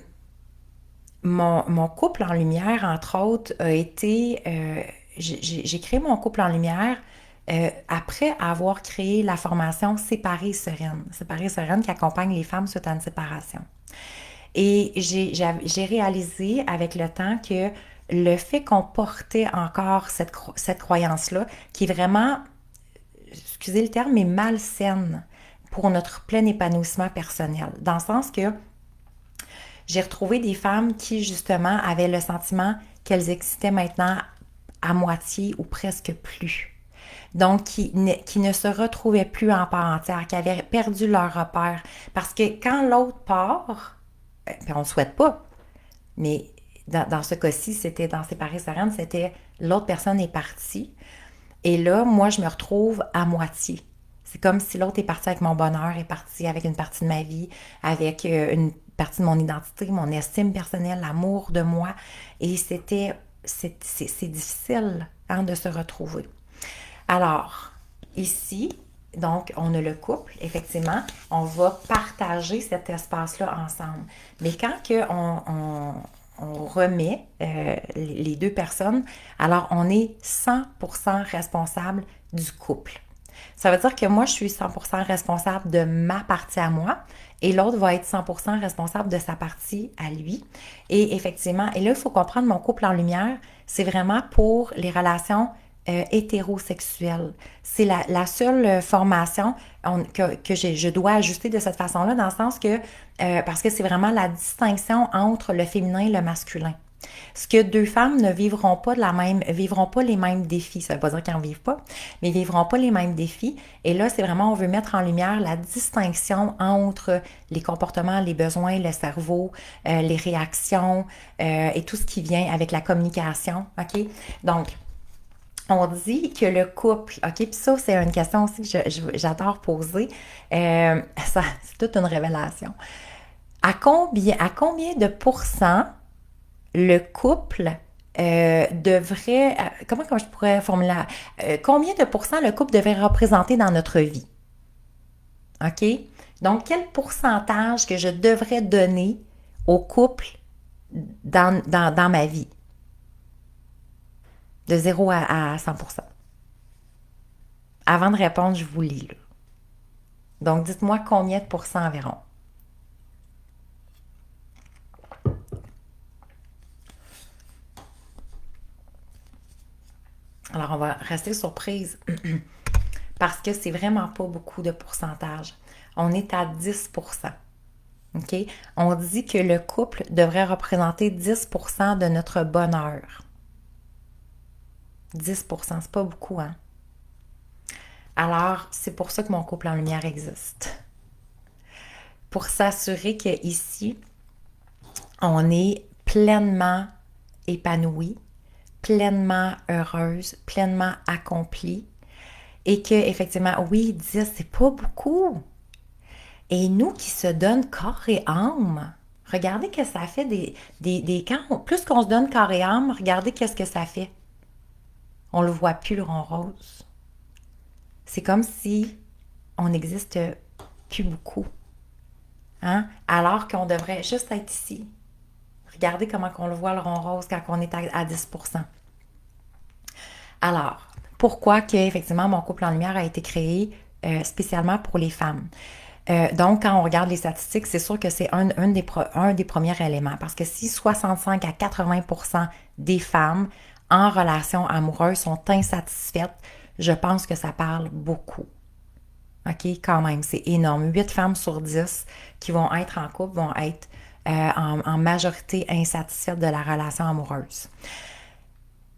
mon couple en lumière, entre autres, a été... j'ai créé mon couple en lumière après avoir créé la formation Séparée Sereine. Séparée Sereine qui accompagne les femmes suite à une séparation. Et j'ai réalisé avec le temps que le fait qu'on portait encore cette croyance-là, qui est vraiment, excusez le terme, mais malsaine pour notre plein épanouissement personnel. Dans le sens que j'ai retrouvé des femmes qui, justement, avaient le sentiment qu'elles existaient maintenant à moitié ou presque plus. Donc, qui ne se retrouvaient plus en part entière, qui avaient perdu leur repère. Parce que quand l'autre part, puis on ne le souhaite pas, mais dans ce cas-ci, c'était dans Séparée Sereine, c'était l'autre personne est partie. Et là, moi, je me retrouve à moitié. C'est comme si l'autre est parti avec mon bonheur, est parti avec une partie de ma vie, avec une partie de mon identité, mon estime personnelle, l'amour de moi. Et c'est difficile hein, de se retrouver. Alors, ici, donc, on a le couple, effectivement, on va partager cet espace-là ensemble. Mais quand on remet les deux personnes, alors on est 100% responsable du couple. Ça veut dire que moi, je suis 100% responsable de ma partie à moi et l'autre va être 100% responsable de sa partie à lui. Et effectivement, et là, il faut comprendre mon couple en lumière, c'est vraiment pour les relations hétérosexuelle. C'est la seule formation que je dois ajuster de cette façon-là, dans le sens que, parce que c'est vraiment la distinction entre le féminin et le masculin. Ce que deux femmes ne vivront pas vivront pas les mêmes défis. Ça ne veut pas dire qu'elles n'en vivent pas, mais ils vivront pas les mêmes défis. Et là, c'est vraiment, on veut mettre en lumière la distinction entre les comportements, les besoins, le cerveau, les réactions et tout ce qui vient avec la communication. OK? Donc, on dit que le couple, OK, puis ça, c'est une question aussi que j'adore poser. C'est toute une révélation. À combien de pourcents le couple devrait, comment je pourrais formuler, combien de pourcents le couple devrait représenter dans notre vie? OK? Donc, quel pourcentage que je devrais donner au couple dans ma vie? De 0 à 100%. Avant de répondre, je vous lis là. Donc, dites-moi combien de pourcents environ. Alors, on va rester surprise parce que c'est vraiment pas beaucoup de pourcentage. On est à 10%. OK? On dit que le couple devrait représenter 10% de notre bonheur. 10%, c'est pas beaucoup, hein? Alors, c'est pour ça que mon couple en lumière existe. Pour s'assurer qu'ici, on est pleinement épanoui, pleinement heureuse, pleinement accomplie. Et que, effectivement, oui, 10, c'est pas beaucoup. Et nous qui se donnent corps et âme, regardez que ça fait plus qu'on se donne corps et âme, regardez qu'est-ce que ça fait. On le voit plus, le rond rose. C'est comme si on n'existe plus beaucoup. Hein? Alors qu'on devrait juste être ici. Regardez comment on le voit, le rond rose, quand on est à 10%. Alors, pourquoi que, effectivement, mon couple en lumière a été créé spécialement pour les femmes? Donc, quand on regarde les statistiques, c'est sûr que c'est un des premiers éléments. Parce que si 65 à 80% des femmes en relation amoureuse sont insatisfaites, je pense que ça parle beaucoup. OK? Quand même, c'est énorme. 8 femmes sur 10 qui vont être en couple vont être en majorité insatisfaites de la relation amoureuse.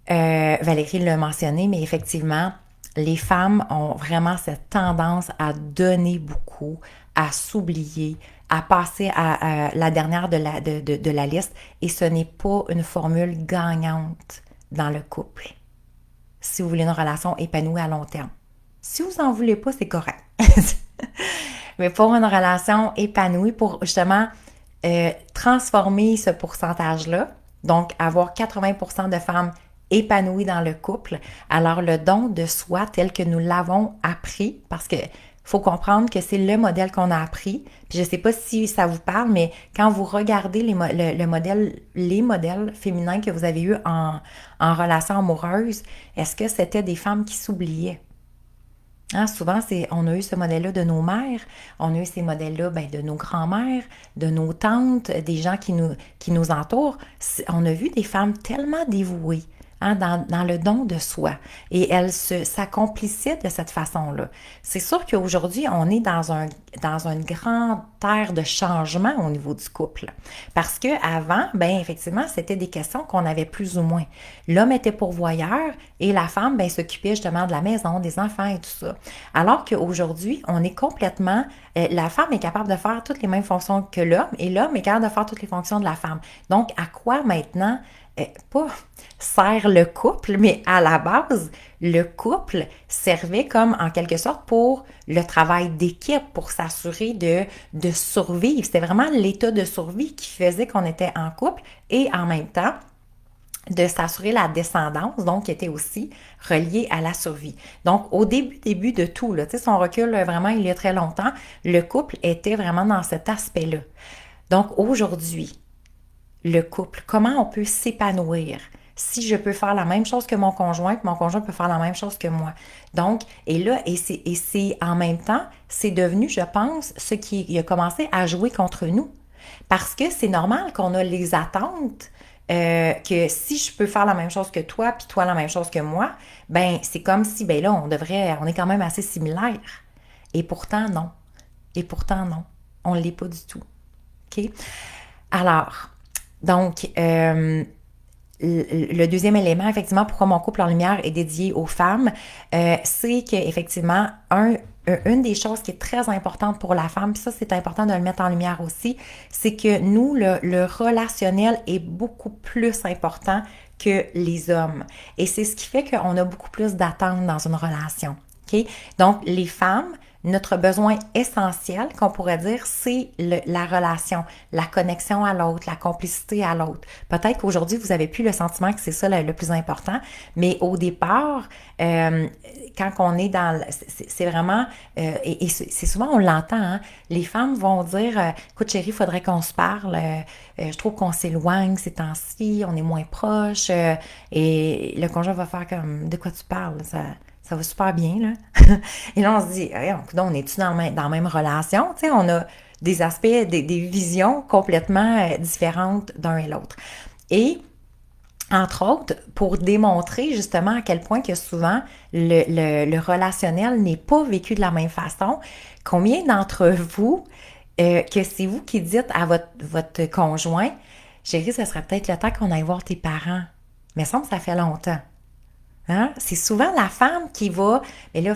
Valérie l'a mentionné, mais effectivement, les femmes ont vraiment cette tendance à donner beaucoup, à s'oublier, à passer à la dernière de la liste, et ce n'est pas une formule gagnante dans le couple. Si vous voulez une relation épanouie à long terme. Si vous n'en voulez pas, c'est correct. Mais pour une relation épanouie, pour justement transformer ce pourcentage-là, donc avoir 80% de femmes épanouies dans le couple, alors le don de soi tel que nous l'avons appris, parce que faut comprendre que c'est le modèle qu'on a appris. Puis je ne sais pas si ça vous parle, mais quand vous regardez les modèles féminins que vous avez eus en relation amoureuse, est-ce que c'était des femmes qui s'oubliaient? Hein, souvent, on a eu ce modèle-là de nos mères, on a eu ces modèles-là de nos grands-mères, de nos tantes, des gens qui nous entourent. On a vu des femmes tellement dévouées, hein, dans le don de soi. Et elles s'accomplissaient de cette façon-là. C'est sûr qu'aujourd'hui, on est dans une grande ère de changement au niveau du couple. Parce qu'avant, effectivement, c'était des questions qu'on avait plus ou moins. L'homme était pourvoyeur et la femme, s'occupait justement de la maison, des enfants et tout ça. Alors qu'aujourd'hui, on est complètement... la femme est capable de faire toutes les mêmes fonctions que l'homme et l'homme est capable de faire toutes les fonctions de la femme. Donc, à quoi maintenant... pas sert le couple, mais à la base, le couple servait comme en quelque sorte pour le travail d'équipe, pour s'assurer de survivre. C'était vraiment l'état de survie qui faisait qu'on était en couple et en même temps, de s'assurer la descendance, donc qui était aussi reliée à la survie. Donc, au début de tout, là, si on recule vraiment il y a très longtemps, le couple était vraiment dans cet aspect-là. Donc, aujourd'hui, le couple, comment on peut s'épanouir si je peux faire la même chose que mon conjoint peut faire la même chose que moi. Donc, et c'est en même temps, c'est devenu, je pense, ce qui a commencé à jouer contre nous. Parce que c'est normal qu'on a les attentes que si je peux faire la même chose que toi, puis toi la même chose que moi, c'est comme si, là, on est quand même assez similaires. Et pourtant, non. On ne l'est pas du tout. OK? Alors, donc, le deuxième élément, effectivement, pourquoi mon couple en lumière est dédié aux femmes, c'est qu'effectivement, une des choses qui est très importante pour la femme, puis ça, c'est important de le mettre en lumière aussi, c'est que nous, le relationnel est beaucoup plus important que les hommes. Et c'est ce qui fait qu'on a beaucoup plus d'attentes dans une relation. Okay? Donc, les femmes, notre besoin essentiel, qu'on pourrait dire, c'est la relation, la connexion à l'autre, la complicité à l'autre. Peut-être qu'aujourd'hui, vous avez plus le sentiment que c'est ça le plus important, mais au départ, quand on est dans... C'est vraiment... et c'est souvent, on l'entend, hein, les femmes vont dire « Écoute, chérie, il faudrait qu'on se parle. Je trouve qu'on s'éloigne ces temps-ci, on est moins proches. Et le conjoint va faire comme « De quoi tu parles? » Ça va super bien, là. Et là, on se dit, on est-tu dans la même relation? Tu sais, on a des aspects, des visions complètement différentes d'un et l'autre. Et, entre autres, pour démontrer justement à quel point que souvent le relationnel n'est pas vécu de la même façon, combien d'entre vous, que c'est vous qui dites à votre conjoint, chérie, ce serait peut-être le temps qu'on aille voir tes parents. Mais ça fait longtemps. Hein? C'est souvent la femme qui va, mais là,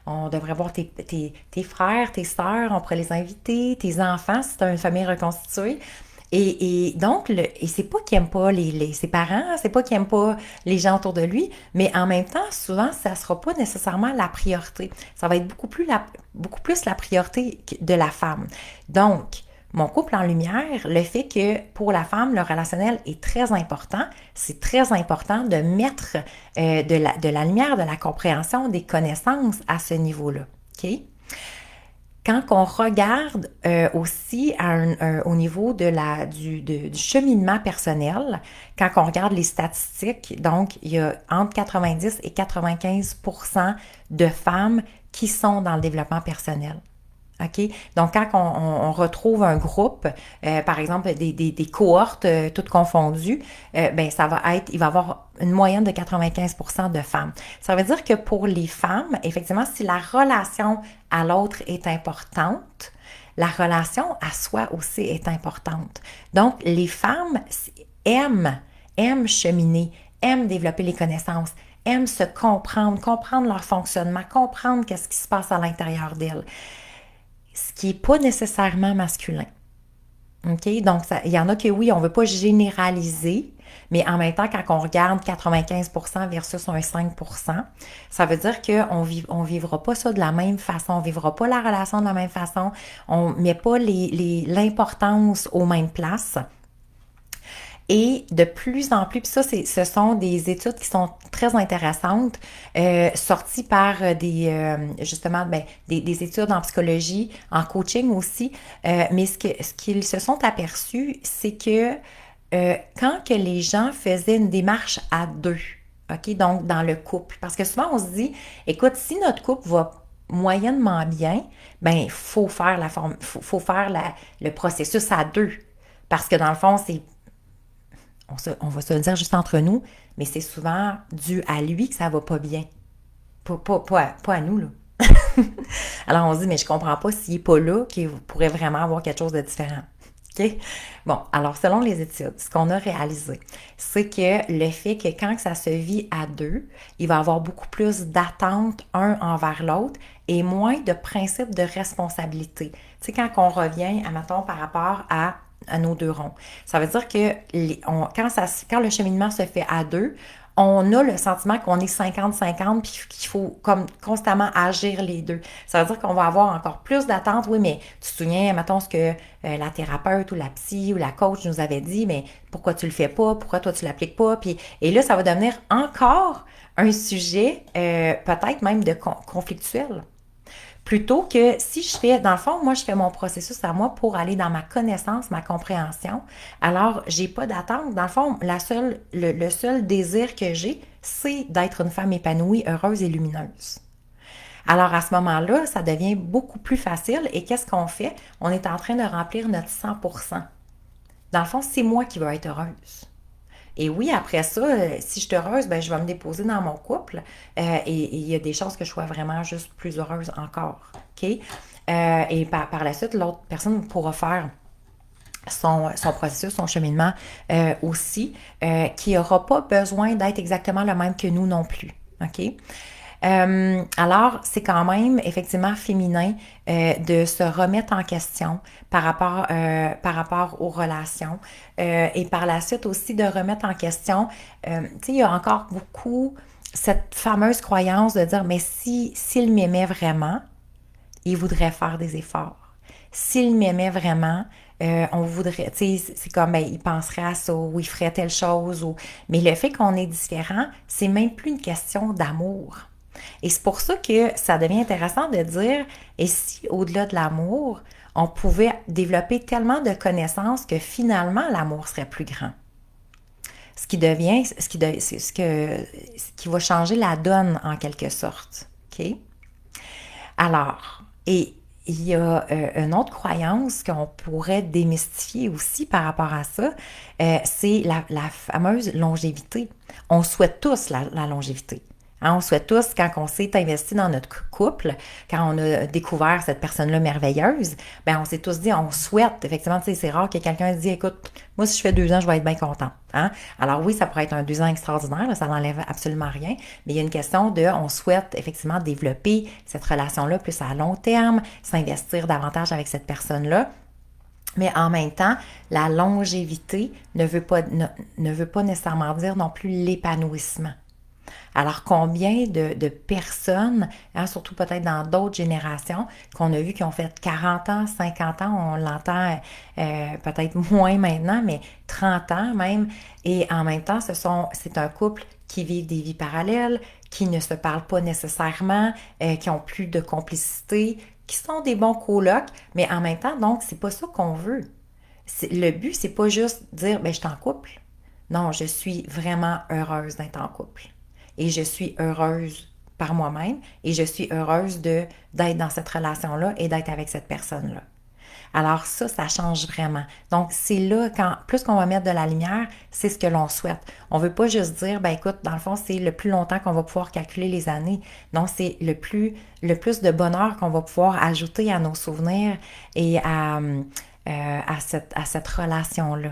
on devrait voir tes frères, tes sœurs, on pourrait les inviter, tes enfants, si tu as une famille reconstituée. Et donc, et c'est pas qu'il n'aime pas ses parents, c'est pas qu'il n'aime pas les gens autour de lui, mais en même temps, souvent, ça ne sera pas nécessairement la priorité. Ça va être beaucoup plus la priorité de la femme. Donc, mon couple en lumière, le fait que pour la femme, le relationnel est très important. C'est très important de mettre de la lumière, de la compréhension, des connaissances à ce niveau-là. OK? Quand on regarde aussi au niveau du cheminement personnel, quand on regarde les statistiques, donc il y a entre 90 et 95% de femmes qui sont dans le développement personnel. OK? Donc, quand on retrouve un groupe, par exemple, des cohortes toutes confondues, il va y avoir une moyenne de 95% de femmes. Ça veut dire que pour les femmes, effectivement, si la relation à l'autre est importante, la relation à soi aussi est importante. Donc, les femmes aiment cheminer, aiment développer les connaissances, aiment se comprendre leur fonctionnement, comprendre qu'est-ce qui se passe à l'intérieur d'elles. Ce qui n'est pas nécessairement masculin. OK? Donc, il y en a que oui, on ne veut pas généraliser, mais en même temps, quand on regarde 95% versus un 5%, ça veut dire qu'on on vivra pas ça de la même façon, on vivra pas la relation de la même façon, on met pas l'importance aux mêmes places. Et de plus en plus, puis ça, ce sont des études qui sont très intéressantes, sorties par justement, des études en psychologie, en coaching aussi. Mais ce qu'ils se sont aperçus, c'est que quand que les gens faisaient une démarche à deux, OK, donc dans le couple, parce que souvent on se dit, écoute, si notre couple va moyennement bien, ben faut faire faut faire le processus à deux. Parce que dans le fond, on va se le dire juste entre nous, mais c'est souvent dû à lui que ça va pas bien. Pas à nous, là. Alors on se dit, mais je comprends pas s'il n'est pas là, qu'il pourrait vraiment avoir quelque chose de différent. OK? Bon, alors selon les études, ce qu'on a réalisé, c'est que le fait que quand ça se vit à deux, il va y avoir beaucoup plus d'attentes un envers l'autre et moins de principe de responsabilité. Tu sais, quand on revient, admettons, par rapport à nos deux ronds. Ça veut dire que quand le cheminement se fait à deux, on a le sentiment qu'on est 50-50 puis qu'il faut comme constamment agir les deux. Ça veut dire qu'on va avoir encore plus d'attentes. Oui, mais tu te souviens, mettons ce que la thérapeute ou la psy ou la coach nous avait dit, mais pourquoi tu le fais pas? Pourquoi toi tu l'appliques pas? Puis, et là, ça va devenir encore un sujet peut-être même de conflictuel. Plutôt que si je fais, dans le fond, moi, je fais mon processus à moi pour aller dans ma connaissance, ma compréhension. Alors, j'ai pas d'attente. Dans le fond, le seul désir que j'ai, c'est d'être une femme épanouie, heureuse et lumineuse. Alors, à ce moment-là, ça devient beaucoup plus facile. Et qu'est-ce qu'on fait? On est en train de remplir notre 100%. Dans le fond, c'est moi qui veux être heureuse. Et oui, après ça, si je suis heureuse, ben, je vais me déposer dans mon couple et il y a des chances que je sois vraiment juste plus heureuse encore. OK? Et par la suite, l'autre personne pourra faire son processus, son cheminement aussi, qui n'aura pas besoin d'être exactement le même que nous non plus. OK? Alors, c'est quand même effectivement féminin de se remettre en question par rapport aux relations et par la suite aussi de remettre en question, tu sais, il y a encore beaucoup cette fameuse croyance de dire, mais s'il m'aimait vraiment, il voudrait faire des efforts. S'il m'aimait vraiment, on voudrait, tu sais, c'est comme, ben, il penserait à ça ou il ferait telle chose. Mais le fait qu'on est différent, c'est même plus une question d'amour. Et c'est pour ça que ça devient intéressant de dire, et si au-delà de l'amour, on pouvait développer tellement de connaissances que finalement l'amour serait plus grand. Ce qui va changer la donne en quelque sorte. OK? Alors, et il y a une autre croyance qu'on pourrait démystifier aussi par rapport à ça, c'est la fameuse longévité. On souhaite tous la longévité. Hein, on souhaite tous, quand on s'est investi dans notre couple, quand on a découvert cette personne-là merveilleuse, ben on s'est tous dit, on souhaite, effectivement, tu sais, c'est rare que quelqu'un dise, écoute, moi, si je fais 2 ans, je vais être bien content. Hein? Alors oui, ça pourrait être un 2 ans extraordinaire, là, ça n'enlève absolument rien, mais il y a une question de, on souhaite effectivement développer cette relation-là plus à long terme, s'investir davantage avec cette personne-là. Mais en même temps, la longévité ne veut pas nécessairement dire non plus l'épanouissement. Alors, combien de personnes, hein, surtout peut-être dans d'autres générations, qu'on a vu qui ont fait 40 ans, 50 ans, on l'entend peut-être moins maintenant, mais 30 ans même, et en même temps, c'est un couple qui vit des vies parallèles, qui ne se parlent pas nécessairement, qui ont plus de complicité, qui sont des bons colocs, mais en même temps, donc, c'est pas ça qu'on veut. Le but, c'est pas juste dire, ben, je suis en couple. Non, je suis vraiment heureuse d'être en couple. Et je suis heureuse par moi-même et je suis heureuse d'être dans cette relation-là et d'être avec cette personne-là. Alors ça change vraiment. Donc, c'est là, plus qu'on va mettre de la lumière, c'est ce que l'on souhaite. On veut pas juste dire, ben écoute, dans le fond, c'est le plus longtemps qu'on va pouvoir calculer les années. Non, c'est le plus de bonheur qu'on va pouvoir ajouter à nos souvenirs et à cette relation-là.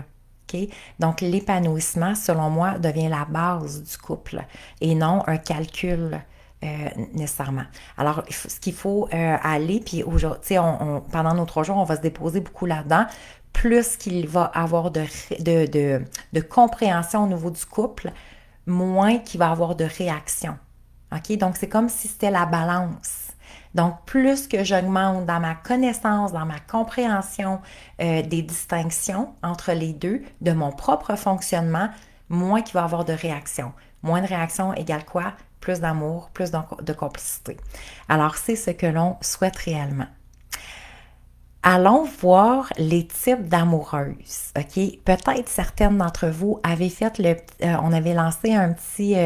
Okay? Donc, l'épanouissement, selon moi, devient la base du couple et non un calcul nécessairement. Alors, ce qu'il faut aller, puis aujourd'hui, pendant nos 3 jours, on va se déposer beaucoup là-dedans. Plus qu'il va avoir de compréhension au niveau du couple, moins qu'il va avoir de réaction. OK? Donc, c'est comme si c'était la balance. Donc, plus que j'augmente dans ma connaissance, dans ma compréhension des distinctions entre les deux, de mon propre fonctionnement, moins qu'il va y avoir de réaction. Moins de réaction égale quoi? Plus d'amour, plus de complicité. Alors, c'est ce que l'on souhaite réellement. Allons voir les types d'amoureuses. OK? Peut-être certaines d'entre vous avaient fait on avait lancé un petit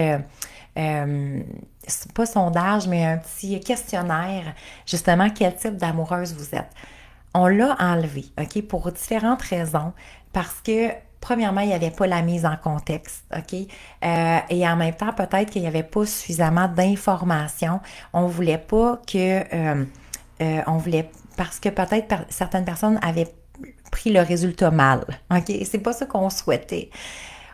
pas sondage, mais un petit questionnaire, justement, quel type d'amoureuse vous êtes. On l'a enlevé, OK, pour différentes raisons, parce que premièrement, il n'y avait pas la mise en contexte, OK? Et en même temps, peut-être qu'il n'y avait pas suffisamment d'informations. On voulait pas que... on voulait... Parce que peut-être certaines personnes avaient pris le résultat mal, OK? C'est pas ça qu'on souhaitait.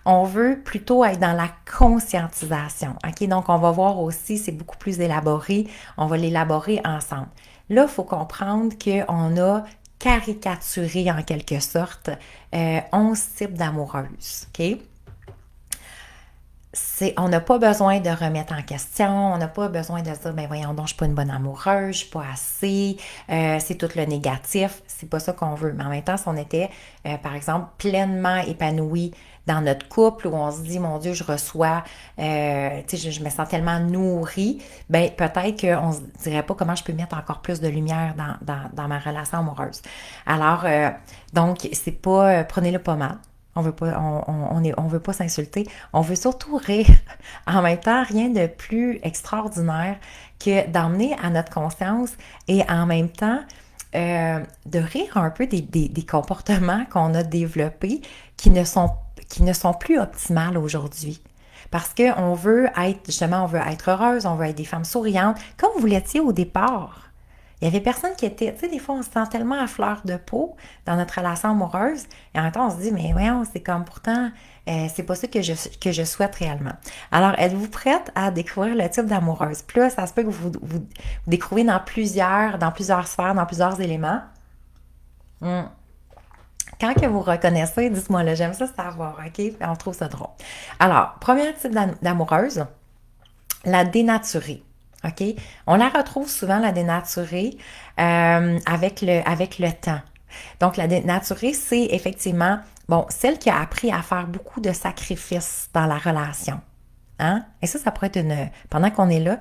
On veut plutôt être dans la conscientisation, OK? Donc, on va voir aussi, c'est beaucoup plus élaboré. On va l'élaborer ensemble. Là, il faut comprendre qu'on a caricaturé en quelque sorte 11 types d'amoureuses, OK? On n'a pas besoin de remettre en question, on n'a pas besoin de se dire, ben voyons donc, je suis pas une bonne amoureuse, je suis pas assez, c'est tout le négatif, c'est pas ça qu'on veut. Mais en même temps, si on était, par exemple, pleinement épanoui dans notre couple, où on se dit, mon Dieu, je reçois, tu sais, je me sens tellement nourrie, ben peut-être qu'on se dirait pas comment je peux mettre encore plus de lumière dans ma relation amoureuse. Alors, donc, c'est pas, prenez-le pas mal. On veut pas, on veut pas s'insulter. On veut surtout rire. En même temps, rien de plus extraordinaire que d'emmener à notre conscience et en même temps de rire un peu des comportements qu'on a développés qui ne sont plus optimales aujourd'hui. Parce qu'on veut être, justement, on veut être heureuse, on veut être des femmes souriantes, comme vous l'étiez au départ. Il y avait personne qui était, tu sais, des fois, on se sent tellement à fleur de peau dans notre relation amoureuse, et en même temps, on se dit, mais voyons, c'est comme pourtant, c'est pas ça que je souhaite réellement. Alors, êtes-vous prête à découvrir le type d'amoureuse? Puis là, ça se peut que vous découvrez dans plusieurs sphères, dans plusieurs éléments. Quand que vous reconnaissez, dites-moi là, j'aime ça savoir, OK? On trouve ça drôle. Alors, premier type d'amoureuse, la dénaturée. OK? On la retrouve souvent, la dénaturée, avec le temps. Donc, la dénaturée, c'est effectivement, bon, celle qui a appris à faire beaucoup de sacrifices dans la relation. Hein? Et ça pourrait être pendant qu'on est là,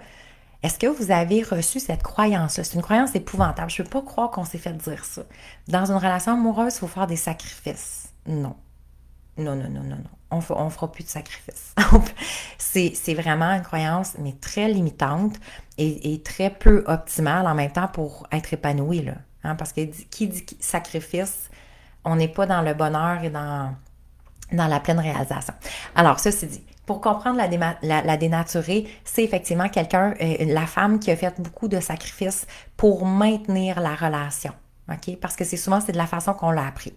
est-ce que vous avez reçu cette croyance-là? C'est une croyance épouvantable. Je ne peux pas croire qu'on s'est fait dire ça. Dans une relation amoureuse, il faut faire des sacrifices. Non. Non, non, non, non, non. On fera plus de sacrifices. C'est vraiment une croyance, mais très limitante et très peu optimale en même temps pour être épanoui, là. Hein? Parce que qui dit sacrifice, on n'est pas dans le bonheur et dans la pleine réalisation. Alors, ceci dit, pour comprendre la dénaturée, c'est effectivement la femme qui a fait beaucoup de sacrifices pour maintenir la relation. OK? Parce que c'est de la façon qu'on l'a appris.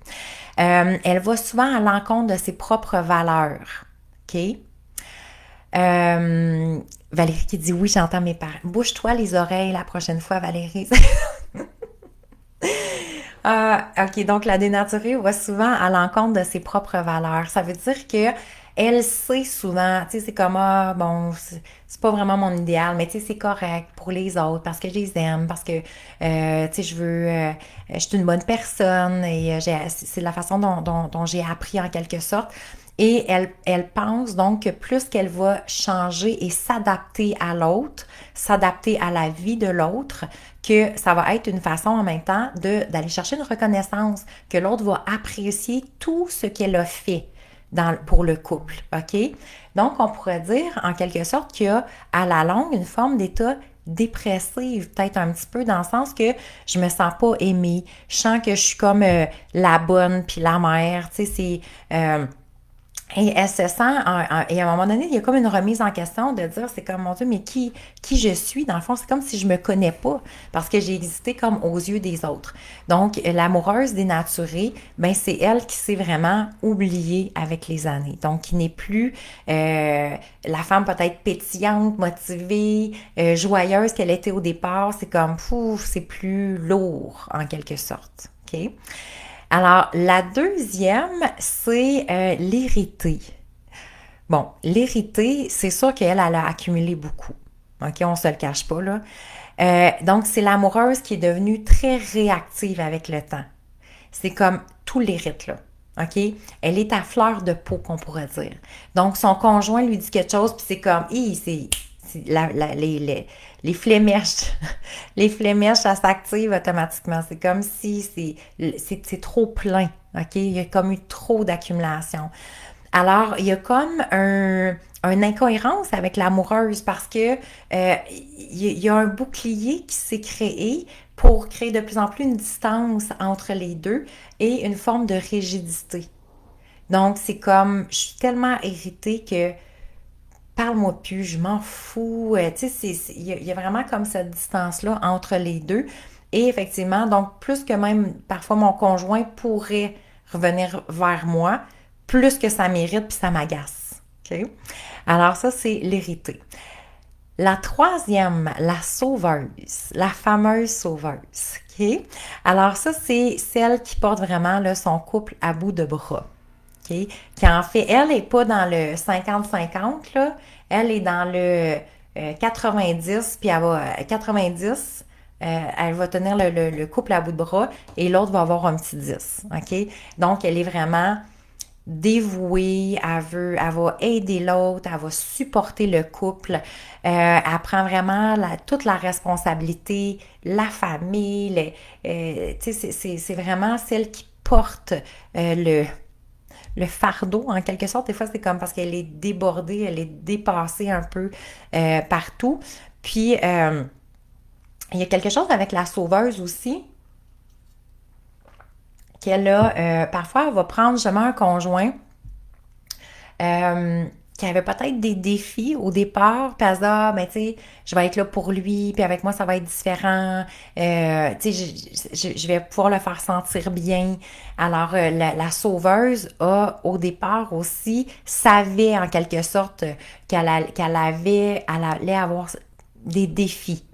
Elle va souvent à l'encontre de ses propres valeurs. OK? Valérie qui dit oui, j'entends mes parents. Bouge-toi les oreilles la prochaine fois, Valérie. OK, donc la dénaturée va souvent à l'encontre de ses propres valeurs. Ça veut dire que elle sait souvent, tu sais, c'est comme, bon, c'est pas vraiment mon idéal, mais tu sais, c'est correct pour les autres parce que je les aime, parce que, tu sais, je suis une bonne personne et c'est la façon dont j'ai appris en quelque sorte. Et elle pense donc que plus qu'elle va changer et s'adapter à l'autre, s'adapter à la vie de l'autre, que ça va être une façon en même temps d'aller chercher une reconnaissance, que l'autre va apprécier tout ce qu'elle a fait pour le couple, OK? Donc, on pourrait dire en quelque sorte qu'il y a à la longue une forme d'état dépressive, peut-être un petit peu, dans le sens que je me sens pas aimée. Je sens que je suis comme la bonne puis la mère. Tu sais, c'est... et elle se sent, et à un moment donné, il y a comme une remise en question de dire, c'est comme, mon Dieu, mais qui je suis? Dans le fond, c'est comme si je me connais pas, parce que j'ai existé comme aux yeux des autres. Donc, l'amoureuse dénaturée, ben c'est elle qui s'est vraiment oubliée avec les années. Donc, qui n'est plus la femme peut-être pétillante, motivée, joyeuse qu'elle était au départ. C'est comme, pouf, c'est plus lourd, en quelque sorte. OK? Alors, la deuxième, c'est l'héritée. Bon, l'héritée, c'est sûr qu'elle, elle a accumulé beaucoup. OK, on se le cache pas, là. Donc, c'est l'amoureuse qui est devenue très réactive avec le temps. C'est comme tout l'hérite, là. OK? Elle est à fleur de peau, qu'on pourrait dire. Donc, son conjoint lui dit quelque chose, puis c'est comme, les flémèches, les flémèches, ça s'active automatiquement. C'est comme si c'est trop plein. OK? Il y a comme eu trop d'accumulation. Alors, il y a comme une incohérence avec l'amoureuse parce que il y a un bouclier qui s'est créé pour créer de plus en plus une distance entre les deux et une forme de rigidité. Donc, c'est comme, je suis tellement irritée que parle-moi plus, je m'en fous. Tu sais, il y a vraiment comme cette distance-là entre les deux. Et effectivement, donc, plus que même parfois mon conjoint pourrait revenir vers moi, plus que ça mérite puis ça m'agace. OK? Alors, ça, c'est l'héritée. La troisième, la sauveuse, la fameuse sauveuse. OK? Alors, ça, c'est celle qui porte vraiment là, son couple à bout de bras. OK? Qui en fait, elle n'est pas dans le 50-50, là. Elle est dans le 90, puis elle va 90, elle va tenir le couple à bout de bras et l'autre va avoir un petit 10. OK? Donc, elle est vraiment dévouée, elle va aider l'autre, elle va supporter le couple, elle prend vraiment toute la responsabilité, la famille, tu sais, c'est vraiment celle qui porte le fardeau, en quelque sorte. Des fois, c'est comme parce qu'elle est débordée, elle est dépassée un peu partout. Puis, il y a quelque chose avec la sauveuse aussi, qu'elle a, parfois, elle va prendre justement un conjoint qui avait peut-être des défis au départ, puis elle se dit, ah, ben, tu sais, je vais être là pour lui, puis avec moi, ça va être différent, tu sais, je vais pouvoir le faire sentir bien. Alors, la sauveuse a, au départ aussi, savait en quelque sorte elle allait avoir des défis.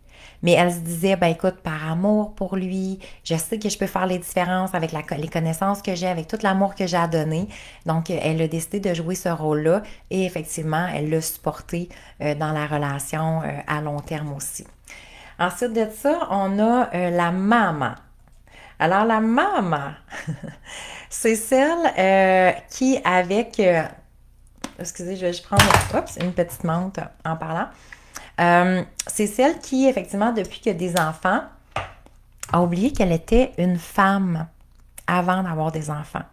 Mais elle se disait, ben écoute, par amour pour lui, je sais que je peux faire les différences avec les connaissances que j'ai, avec tout l'amour que j'ai à donner. Donc, elle a décidé de jouer ce rôle-là et effectivement, elle l'a supporté dans la relation à long terme aussi. Ensuite de ça, on a la maman. Alors, la maman, c'est celle qui, avec... excusez, je vais juste prendre une petite menthe en parlant. C'est celle qui, effectivement, depuis qu'il y a des enfants, a oublié qu'elle était une femme avant d'avoir des enfants.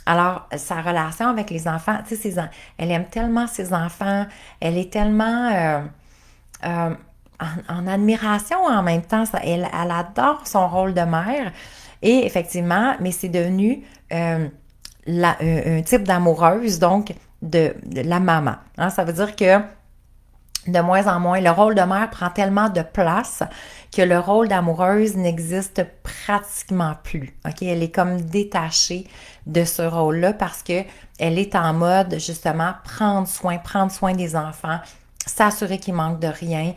Alors, sa relation avec les enfants, tu sais, elle aime tellement ses enfants, elle est tellement en admiration en même temps. Elle adore son rôle de mère. Et effectivement, mais c'est devenu un type d'amoureuse, donc de la maman. Hein? Ça veut dire que de moins en moins, le rôle de mère prend tellement de place que le rôle d'amoureuse n'existe pratiquement plus. OK? Elle est comme détachée de ce rôle-là parce que elle est en mode, justement, prendre soin des enfants, s'assurer qu'ils manquent de rien.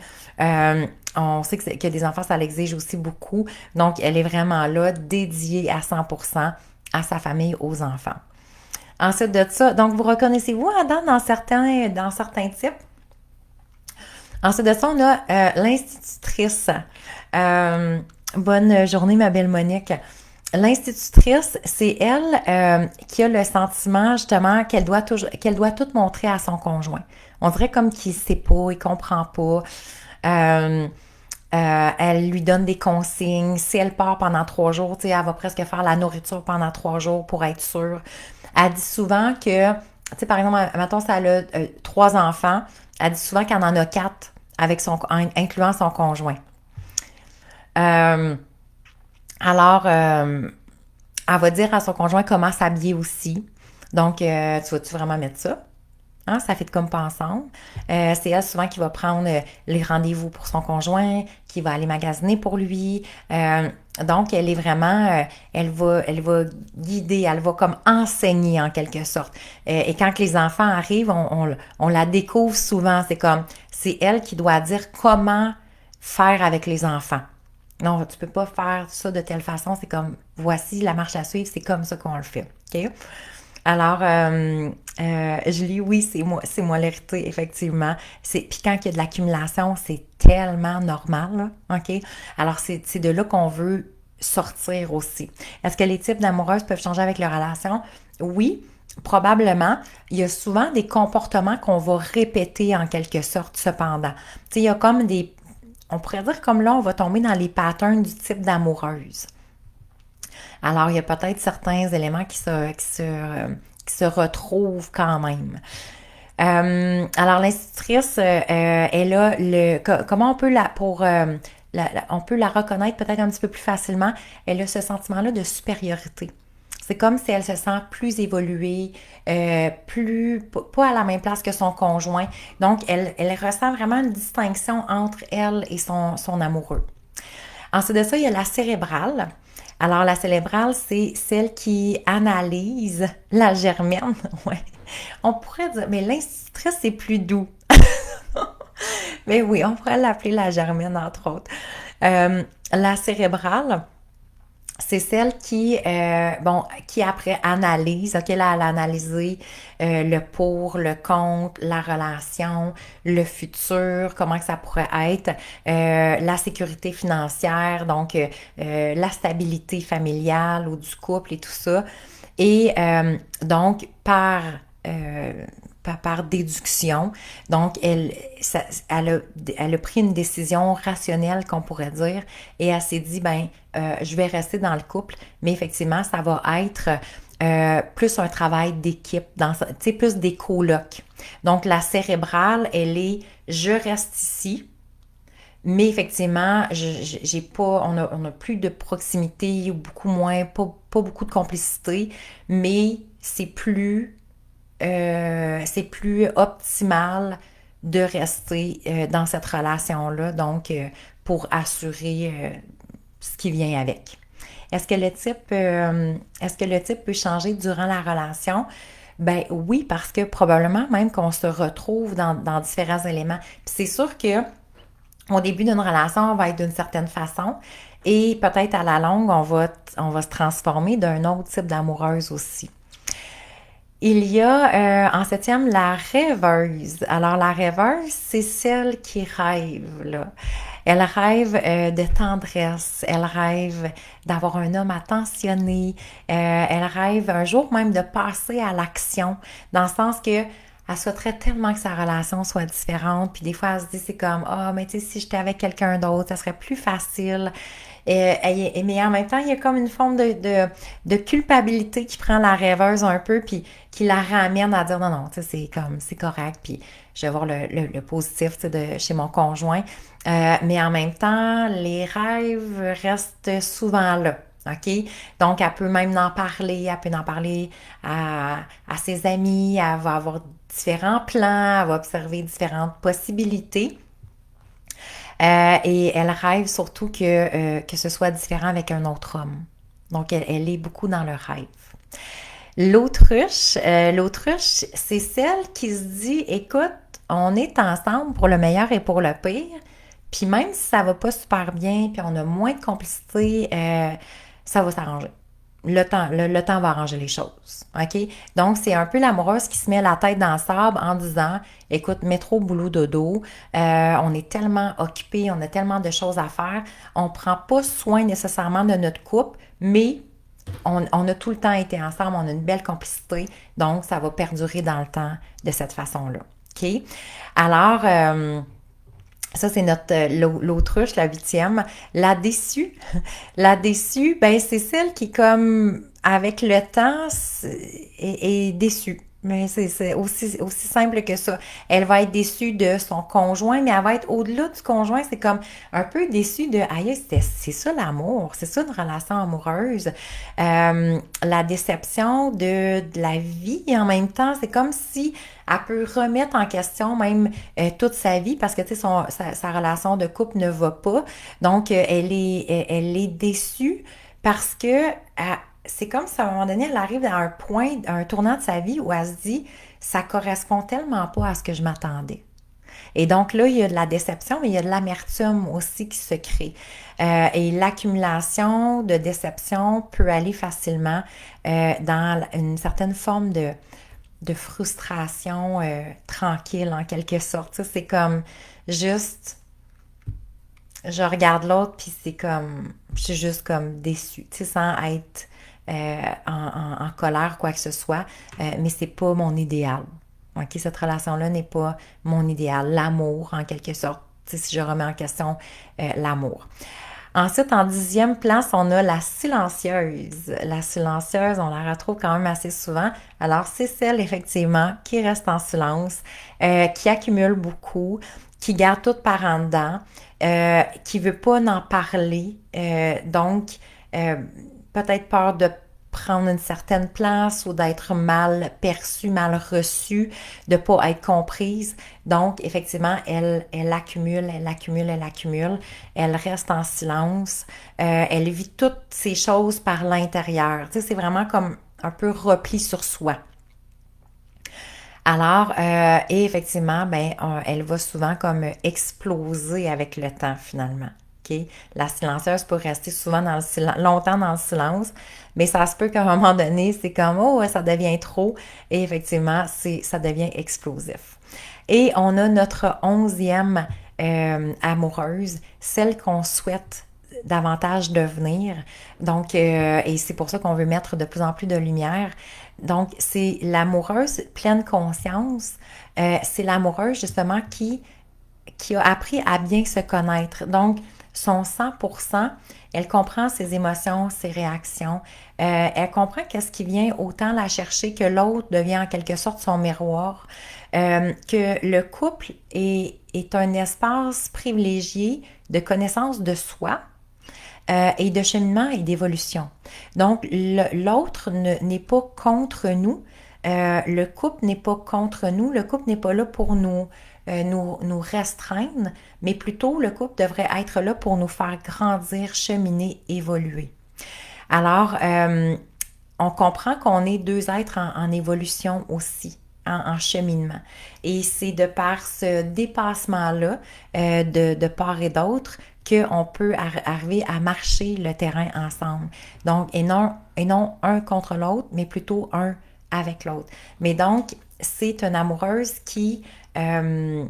On sait que des enfants, ça l'exige aussi beaucoup. Donc, elle est vraiment là, dédiée à 100% à sa famille, aux enfants. Ensuite de ça, donc, vous reconnaissez-vous, Adam, dans certains types? Ensuite de ça, on a l'institutrice. Bonne journée, ma belle Monique. L'institutrice, c'est elle qui a le sentiment, justement, qu'elle doit tout montrer à son conjoint. On dirait comme qu'il ne sait pas, il ne comprend pas. Elle lui donne des consignes. Si elle part pendant 3 jours, tu sais, elle va presque faire la nourriture pendant 3 jours pour être sûre. Elle dit souvent que, tu sais, par exemple, mettons, si elle a 3 enfants, elle dit souvent qu'elle en a 4 incluant son conjoint. Euh, alors, elle va dire à son conjoint comment s'habiller aussi. Donc, tu vas-tu vraiment mettre ça? Hein, ça fait comme pas ensemble. C'est elle souvent qui va prendre les rendez-vous pour son conjoint, qui va aller magasiner pour lui. Donc, elle est vraiment, elle va guider, elle va comme enseigner en quelque sorte. Et quand les enfants arrivent, on la découvre souvent. C'est elle qui doit dire comment faire avec les enfants. Non, tu peux pas faire ça de telle façon. C'est comme, voici la marche à suivre, c'est comme ça qu'on le fait. OK? Alors, Julie, oui, c'est moi l'hérité, effectivement. Puis quand il y a de l'accumulation, c'est tellement normal, là, OK? Alors, c'est de là qu'on veut sortir aussi. Est-ce que les types d'amoureuses peuvent changer avec leur relation? Oui, probablement. Il y a souvent des comportements qu'on va répéter en quelque sorte, cependant. Tu sais, il y a comme on pourrait dire comme là, on va tomber dans les patterns du type d'amoureuse. Alors, il y a peut-être certains éléments qui se retrouvent quand même. Alors, l'institutrice, elle a comment on peut on peut la reconnaître peut-être un petit peu plus facilement. Elle a ce sentiment-là de supériorité. C'est comme si elle se sent plus évoluée, pas à la même place que son conjoint. Donc, elle ressent vraiment une distinction entre elle et son amoureux. Ensuite de ça, il y a la cérébrale. Alors, la cérébrale, c'est celle qui analyse la germaine. Ouais. On pourrait dire, mais l'institutrice, c'est plus doux. Mais oui, on pourrait l'appeler la germaine, entre autres. La cérébrale, c'est celle qui après analyse, OK, là, elle a analysé le pour, le contre, la relation, le futur, comment que ça pourrait être, la sécurité financière, donc la stabilité familiale ou du couple et tout ça. Et donc, par déduction. Donc, elle a pris une décision rationnelle, qu'on pourrait dire, et elle s'est dit, je vais rester dans le couple, mais effectivement, ça va être plus un travail d'équipe, plus des colocs. Donc, la cérébrale, elle est, je reste ici, mais effectivement, on a plus de proximité, ou beaucoup moins, pas beaucoup de complicité, mais c'est plus optimal de rester dans cette relation-là, donc pour assurer ce qui vient avec. Est-ce que le type peut changer durant la relation? Ben oui, parce que probablement même qu'on se retrouve dans différents éléments. Puis c'est sûr que au début d'une relation, on va être d'une certaine façon et peut-être à la longue, on va se transformer d'un autre type d'amoureuse aussi. Il y a en septième la rêveuse. Alors la rêveuse, c'est celle qui rêve, là. Elle rêve de tendresse, elle rêve d'avoir un homme attentionné, elle rêve un jour même de passer à l'action, dans le sens que elle souhaiterait tellement que sa relation soit différente, puis des fois elle se dit c'est comme mais tu sais si j'étais avec quelqu'un d'autre, ça serait plus facile. Mais en même temps, il y a comme une forme de culpabilité qui prend la rêveuse un peu, puis qui la ramène à dire non, non, tu sais, c'est correct, puis je vais voir le positif, tu sais, chez mon conjoint. Mais en même temps, les rêves restent souvent là. OK? Donc, elle peut même en parler, à ses amis, elle va avoir différents plans, elle va observer différentes possibilités. Et elle rêve surtout que ce soit différent avec un autre homme. Donc, elle est beaucoup dans le rêve. L'autruche, c'est celle qui se dit, écoute, on est ensemble pour le meilleur et pour le pire, puis même si ça va pas super bien, puis on a moins de complicité, ça va s'arranger. Le temps va arranger les choses. OK? Donc, c'est un peu l'amoureuse qui se met la tête dans le sable en disant écoute, métro, boulot, dodo, on est tellement occupé, on a tellement de choses à faire, on ne prend pas soin nécessairement de notre couple, mais on a tout le temps été ensemble, on a une belle complicité, donc ça va perdurer dans le temps de cette façon-là. OK? Alors, ça, c'est l'autruche, la 8e. La déçue. La déçue, ben, c'est celle qui, comme, avec le temps, est déçue. Mais c'est aussi simple que ça. Elle va être déçue de son conjoint, mais elle va être au-delà du conjoint. C'est comme un peu déçue de, aïe, c'est ça l'amour, c'est ça une relation amoureuse. La déception de la vie en même temps, c'est comme si elle peut remettre en question même toute sa vie parce que tu sais, sa relation de couple ne va pas. Donc, elle est déçue parce que c'est comme si à un moment donné, elle arrive à un point, à un tournant de sa vie où elle se dit, ça correspond tellement pas à ce que je m'attendais. Et donc là, il y a de la déception, mais il y a de l'amertume aussi qui se crée. Et l'accumulation de déception peut aller facilement dans une certaine forme de frustration tranquille en quelque sorte. Ça, c'est comme juste, je regarde l'autre puis c'est comme, je suis juste comme déçue, tu sais, sans être en colère, quoi que ce soit, mais c'est pas mon idéal. OK, cette relation-là n'est pas mon idéal. L'amour, en quelque sorte, tu sais, si je remets en question l'amour. Ensuite, en 10e place, on a la silencieuse. La silencieuse, on la retrouve quand même assez souvent. Alors, c'est celle, effectivement, qui reste en silence, qui accumule beaucoup, qui garde tout par en dedans, qui veut pas en parler. Donc, euh, peut-être peur de prendre une certaine place ou d'être mal perçue, mal reçue, de pas être comprise. Donc, effectivement, elle accumule, elle accumule, elle accumule. Elle reste en silence. Elle vit toutes ces choses par l'intérieur. Tu sais, c'est vraiment comme un peu repli sur soi. Alors, et effectivement, ben, elle va souvent comme exploser avec le temps finalement. OK? La silencieuse peut rester souvent dans le longtemps dans le silence, mais ça se peut qu'à un moment donné, c'est comme, oh, ouais, ça devient trop, et effectivement, ça devient explosif. Et on a notre 11e amoureuse, celle qu'on souhaite davantage devenir. Donc, et c'est pour ça qu'on veut mettre de plus en plus de lumière. Donc, c'est l'amoureuse pleine conscience. C'est l'amoureuse, justement, qui a appris à bien se connaître. Donc, son 100%, elle comprend ses émotions, ses réactions. Elle comprend qu'est-ce qui vient autant la chercher que l'autre devient en quelque sorte son miroir. Que le couple est un espace privilégié de connaissance de soi, et de cheminement et d'évolution. Donc, l'autre n'est pas contre nous. Le couple n'est pas contre nous. Le couple n'est pas là pour nous restreindre, mais plutôt le couple devrait être là pour nous faire grandir, cheminer, évoluer. Alors, on comprend qu'on est deux êtres en évolution aussi, en cheminement. Et c'est de par ce dépassement-là, de part et d'autre, qu'on peut arriver à marcher le terrain ensemble. Donc, et non un contre l'autre, mais plutôt un avec l'autre. Mais donc, c'est une amoureuse qui est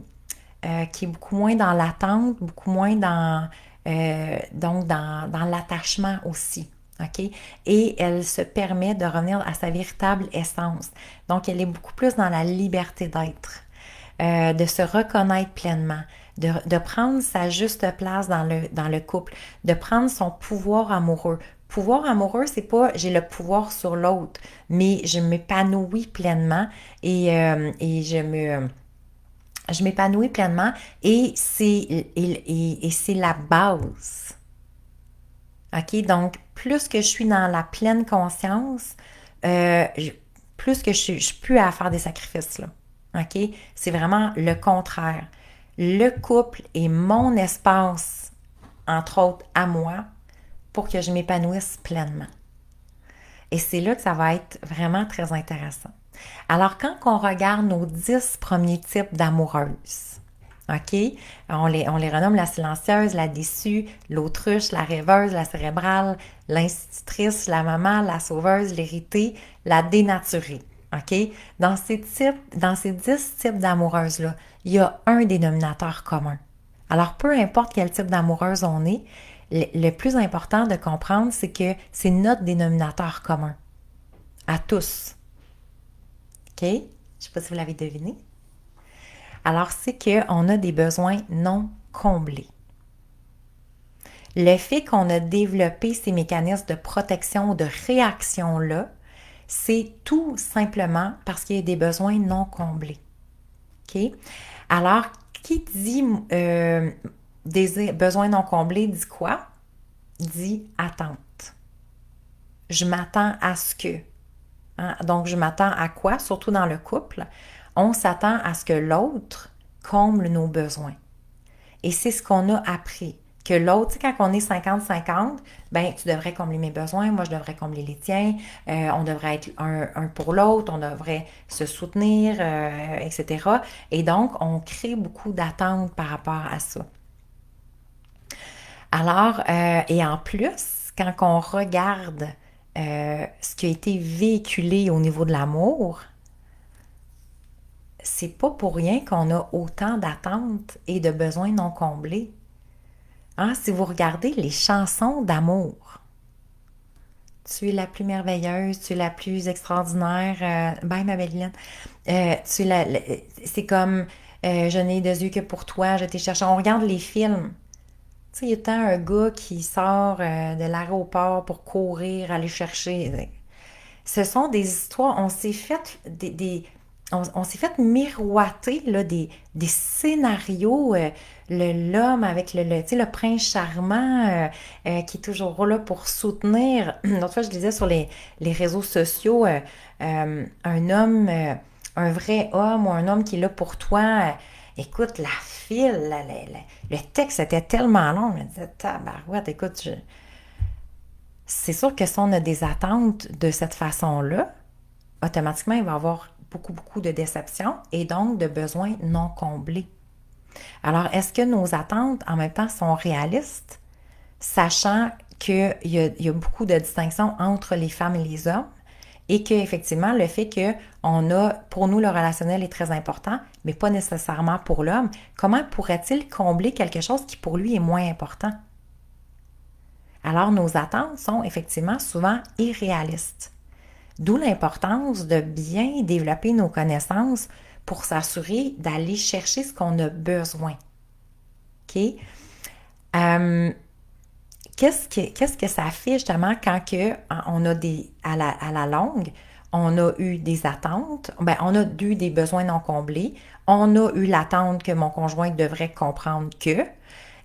beaucoup moins dans l'attente, beaucoup moins dans l'attachement aussi. OK? Et elle se permet de revenir à sa véritable essence. Donc, elle est beaucoup plus dans la liberté d'être, de se reconnaître pleinement, de prendre sa juste place dans le couple, de prendre son pouvoir amoureux. Pouvoir amoureux, c'est pas j'ai le pouvoir sur l'autre, mais je m'épanouis pleinement et je m'épanouis pleinement et c'est la base. OK? Donc, plus que je suis dans la pleine conscience, plus que je suis plus à faire des sacrifices, là. OK? C'est vraiment le contraire. Le couple est mon espace, entre autres, à moi, pour que je m'épanouisse pleinement. Et c'est là que ça va être vraiment très intéressant. Alors, quand on regarde nos 10 premiers types d'amoureuses, OK? On les renomme la silencieuse, la déçue, l'autruche, la rêveuse, la cérébrale, l'institutrice, la maman, la sauveuse, l'héritée, la dénaturée. OK? Dans ces 10 types d'amoureuses-là, il y a un dénominateur commun. Alors, peu importe quel type d'amoureuse on est, le plus important de comprendre, c'est que c'est notre dénominateur commun. À tous. OK? Je ne sais pas si vous l'avez deviné. Alors, c'est qu'on a des besoins non comblés. Le fait qu'on a développé ces mécanismes de protection ou de réaction-là, c'est tout simplement parce qu'il y a des besoins non comblés. OK? Alors, qui dit besoins non comblés dit quoi? Dit attente. Je m'attends à ce que. Hein? Donc, je m'attends à quoi? Surtout dans le couple, on s'attend à ce que l'autre comble nos besoins. Et c'est ce qu'on a appris. Que l'autre, tu sais, quand on est 50-50, ben tu devrais combler mes besoins, moi je devrais combler les tiens, on devrait être un pour l'autre, on devrait se soutenir, etc. Et donc, on crée beaucoup d'attentes par rapport à ça. Alors, et en plus, quand on regarde ce qui a été véhiculé au niveau de l'amour, c'est pas pour rien qu'on a autant d'attentes et de besoins non comblés. Hein, si vous regardez les chansons d'amour, tu es la plus merveilleuse, tu es la plus extraordinaire, bye ma belle Lynn. C'est comme je n'ai de yeux que pour toi, je t'ai cherché. On regarde les films. Tu sais, il y a tant un gars qui sort de l'aéroport pour courir, aller chercher. Ce sont des histoires, on s'est fait on s'est fait miroiter là, des scénarios, l'homme avec tu sais, le prince charmant qui est toujours là pour soutenir. L'autre fois, je disais sur les réseaux sociaux, un homme, un vrai homme ou un homme qui est là pour toi. Écoute, la file, le texte était tellement long, je me disais, tabarouette, écoute, c'est sûr que si on a des attentes de cette façon-là, automatiquement, il va y avoir beaucoup, beaucoup de déceptions et donc de besoins non comblés. Alors, est-ce que nos attentes, en même temps, sont réalistes, sachant qu'il y a beaucoup de distinctions entre les femmes et les hommes et qu'effectivement, le fait qu'on a, pour nous, le relationnel est très important, mais pas nécessairement pour l'homme, comment pourrait-il combler quelque chose qui, pour lui, est moins important? Alors, nos attentes sont effectivement souvent irréalistes. D'où l'importance de bien développer nos connaissances pour s'assurer d'aller chercher ce qu'on a besoin. OK? Qu'est-ce que ça fait justement quand on a à la longue, on a eu des attentes, ben, on a eu des besoins non comblés, on a eu l'attente que mon conjoint devrait comprendre que,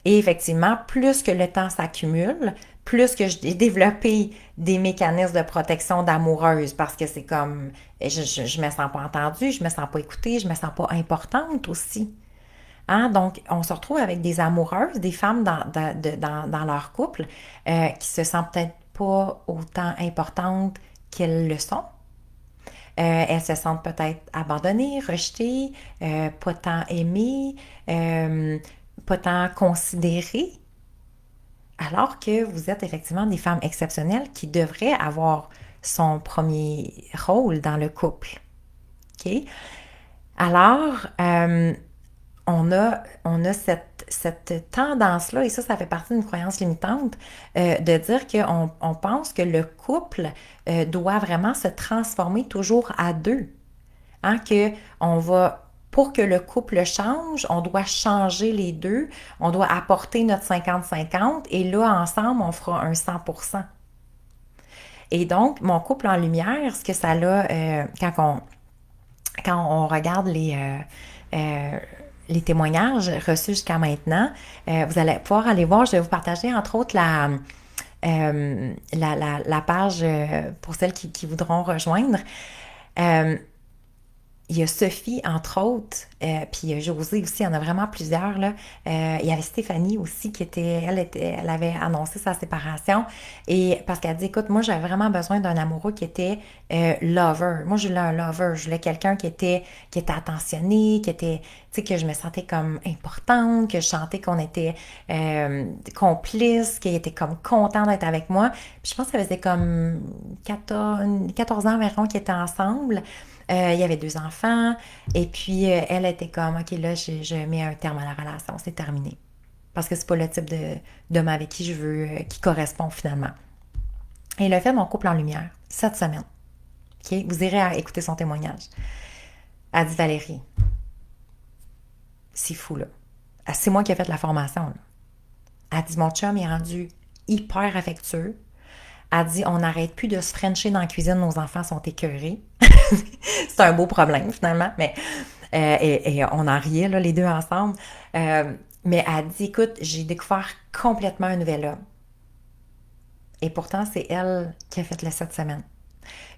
et effectivement, plus que le temps s'accumule, plus que j'ai développé des mécanismes de protection d'amoureuse parce que c'est comme, je me sens pas entendue, je me sens pas écoutée, je me sens pas importante aussi. Hein? Donc, on se retrouve avec des amoureuses, des femmes dans leur couple qui se sentent peut-être pas autant importantes qu'elles le sont. Elles se sentent peut-être abandonnées, rejetées, pas tant aimées, pas tant considérées, alors que vous êtes effectivement des femmes exceptionnelles qui devraient avoir son premier rôle dans le couple. OK? Alors, on a cette tendance-là, et ça fait partie d'une croyance limitante, de dire qu'on pense que le couple doit vraiment se transformer toujours à deux. Hein, pour que le couple change, on doit changer les deux, on doit apporter notre 50-50 et là, ensemble, on fera un 100%. Et donc, mon couple en lumière, ce que ça a, quand on regarde les témoignages reçus jusqu'à maintenant, vous allez pouvoir aller voir, je vais vous partager entre autres la page pour celles qui voudront rejoindre. Il y a Sophie, entre autres, puis il y a Josée aussi, il y en a vraiment plusieurs, là. Il y avait Stéphanie aussi elle avait annoncé sa séparation. Et parce qu'elle dit, écoute, moi j'avais vraiment besoin d'un amoureux qui était lover. Moi je voulais un lover, je voulais quelqu'un qui était attentionné, tu sais, que je me sentais comme importante, que je sentais qu'on était complices, qu'il était comme content d'être avec moi. Puis je pense que ça faisait comme 14 ans environ qu'ils étaient ensemble. Il y avait 2 enfants, et puis elle était comme, OK, là, je mets un terme à la relation, c'est terminé. Parce que c'est pas le type d'homme avec qui je veux, qui correspond finalement. Et il a fait mon couple en lumière, cette semaine. OK? Vous irez écouter son témoignage. Elle dit, Valérie, c'est fou, là. C'est moi qui ai fait la formation, là. Elle dit, mon chum est rendu hyper affectueux. Elle dit, on n'arrête plus de se frencher dans la cuisine, nos enfants sont écœurés. C'est un beau problème, finalement, mais et on en riait, là, les deux ensemble. Mais elle dit, écoute, j'ai découvert complètement un nouvel homme. Et pourtant, c'est elle qui a fait le 7 semaines.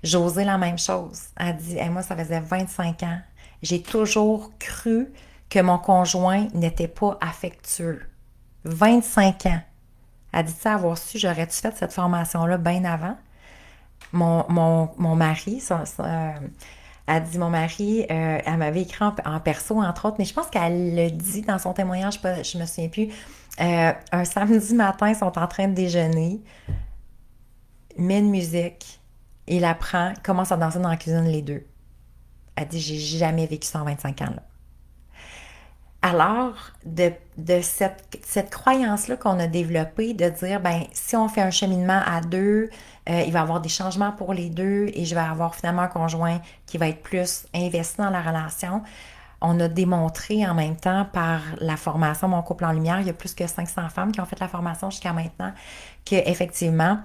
José, la même chose. Elle dit, hey, moi, ça faisait 25 ans. J'ai toujours cru que mon conjoint n'était pas affectueux. 25 ans. Elle dit, ça, avoir su, j'aurais-tu fait cette formation-là bien avant? Mon mari, elle dit, mon mari, elle m'avait écrit en perso, entre autres, mais je pense qu'elle le dit dans son témoignage, je me souviens plus. Un samedi matin, ils sont en train de déjeuner, met une musique, il la prend, commence à danser dans la cuisine les deux. Elle dit, j'ai jamais vécu ça en 25 ans, là. Alors, de cette croyance-là qu'on a développée, de dire, ben si on fait un cheminement à deux, il va y avoir des changements pour les deux et je vais avoir finalement un conjoint qui va être plus investi dans la relation. On a démontré en même temps par la formation Mon couple en lumière, il y a plus que 500 femmes qui ont fait la formation jusqu'à maintenant, qu'effectivement,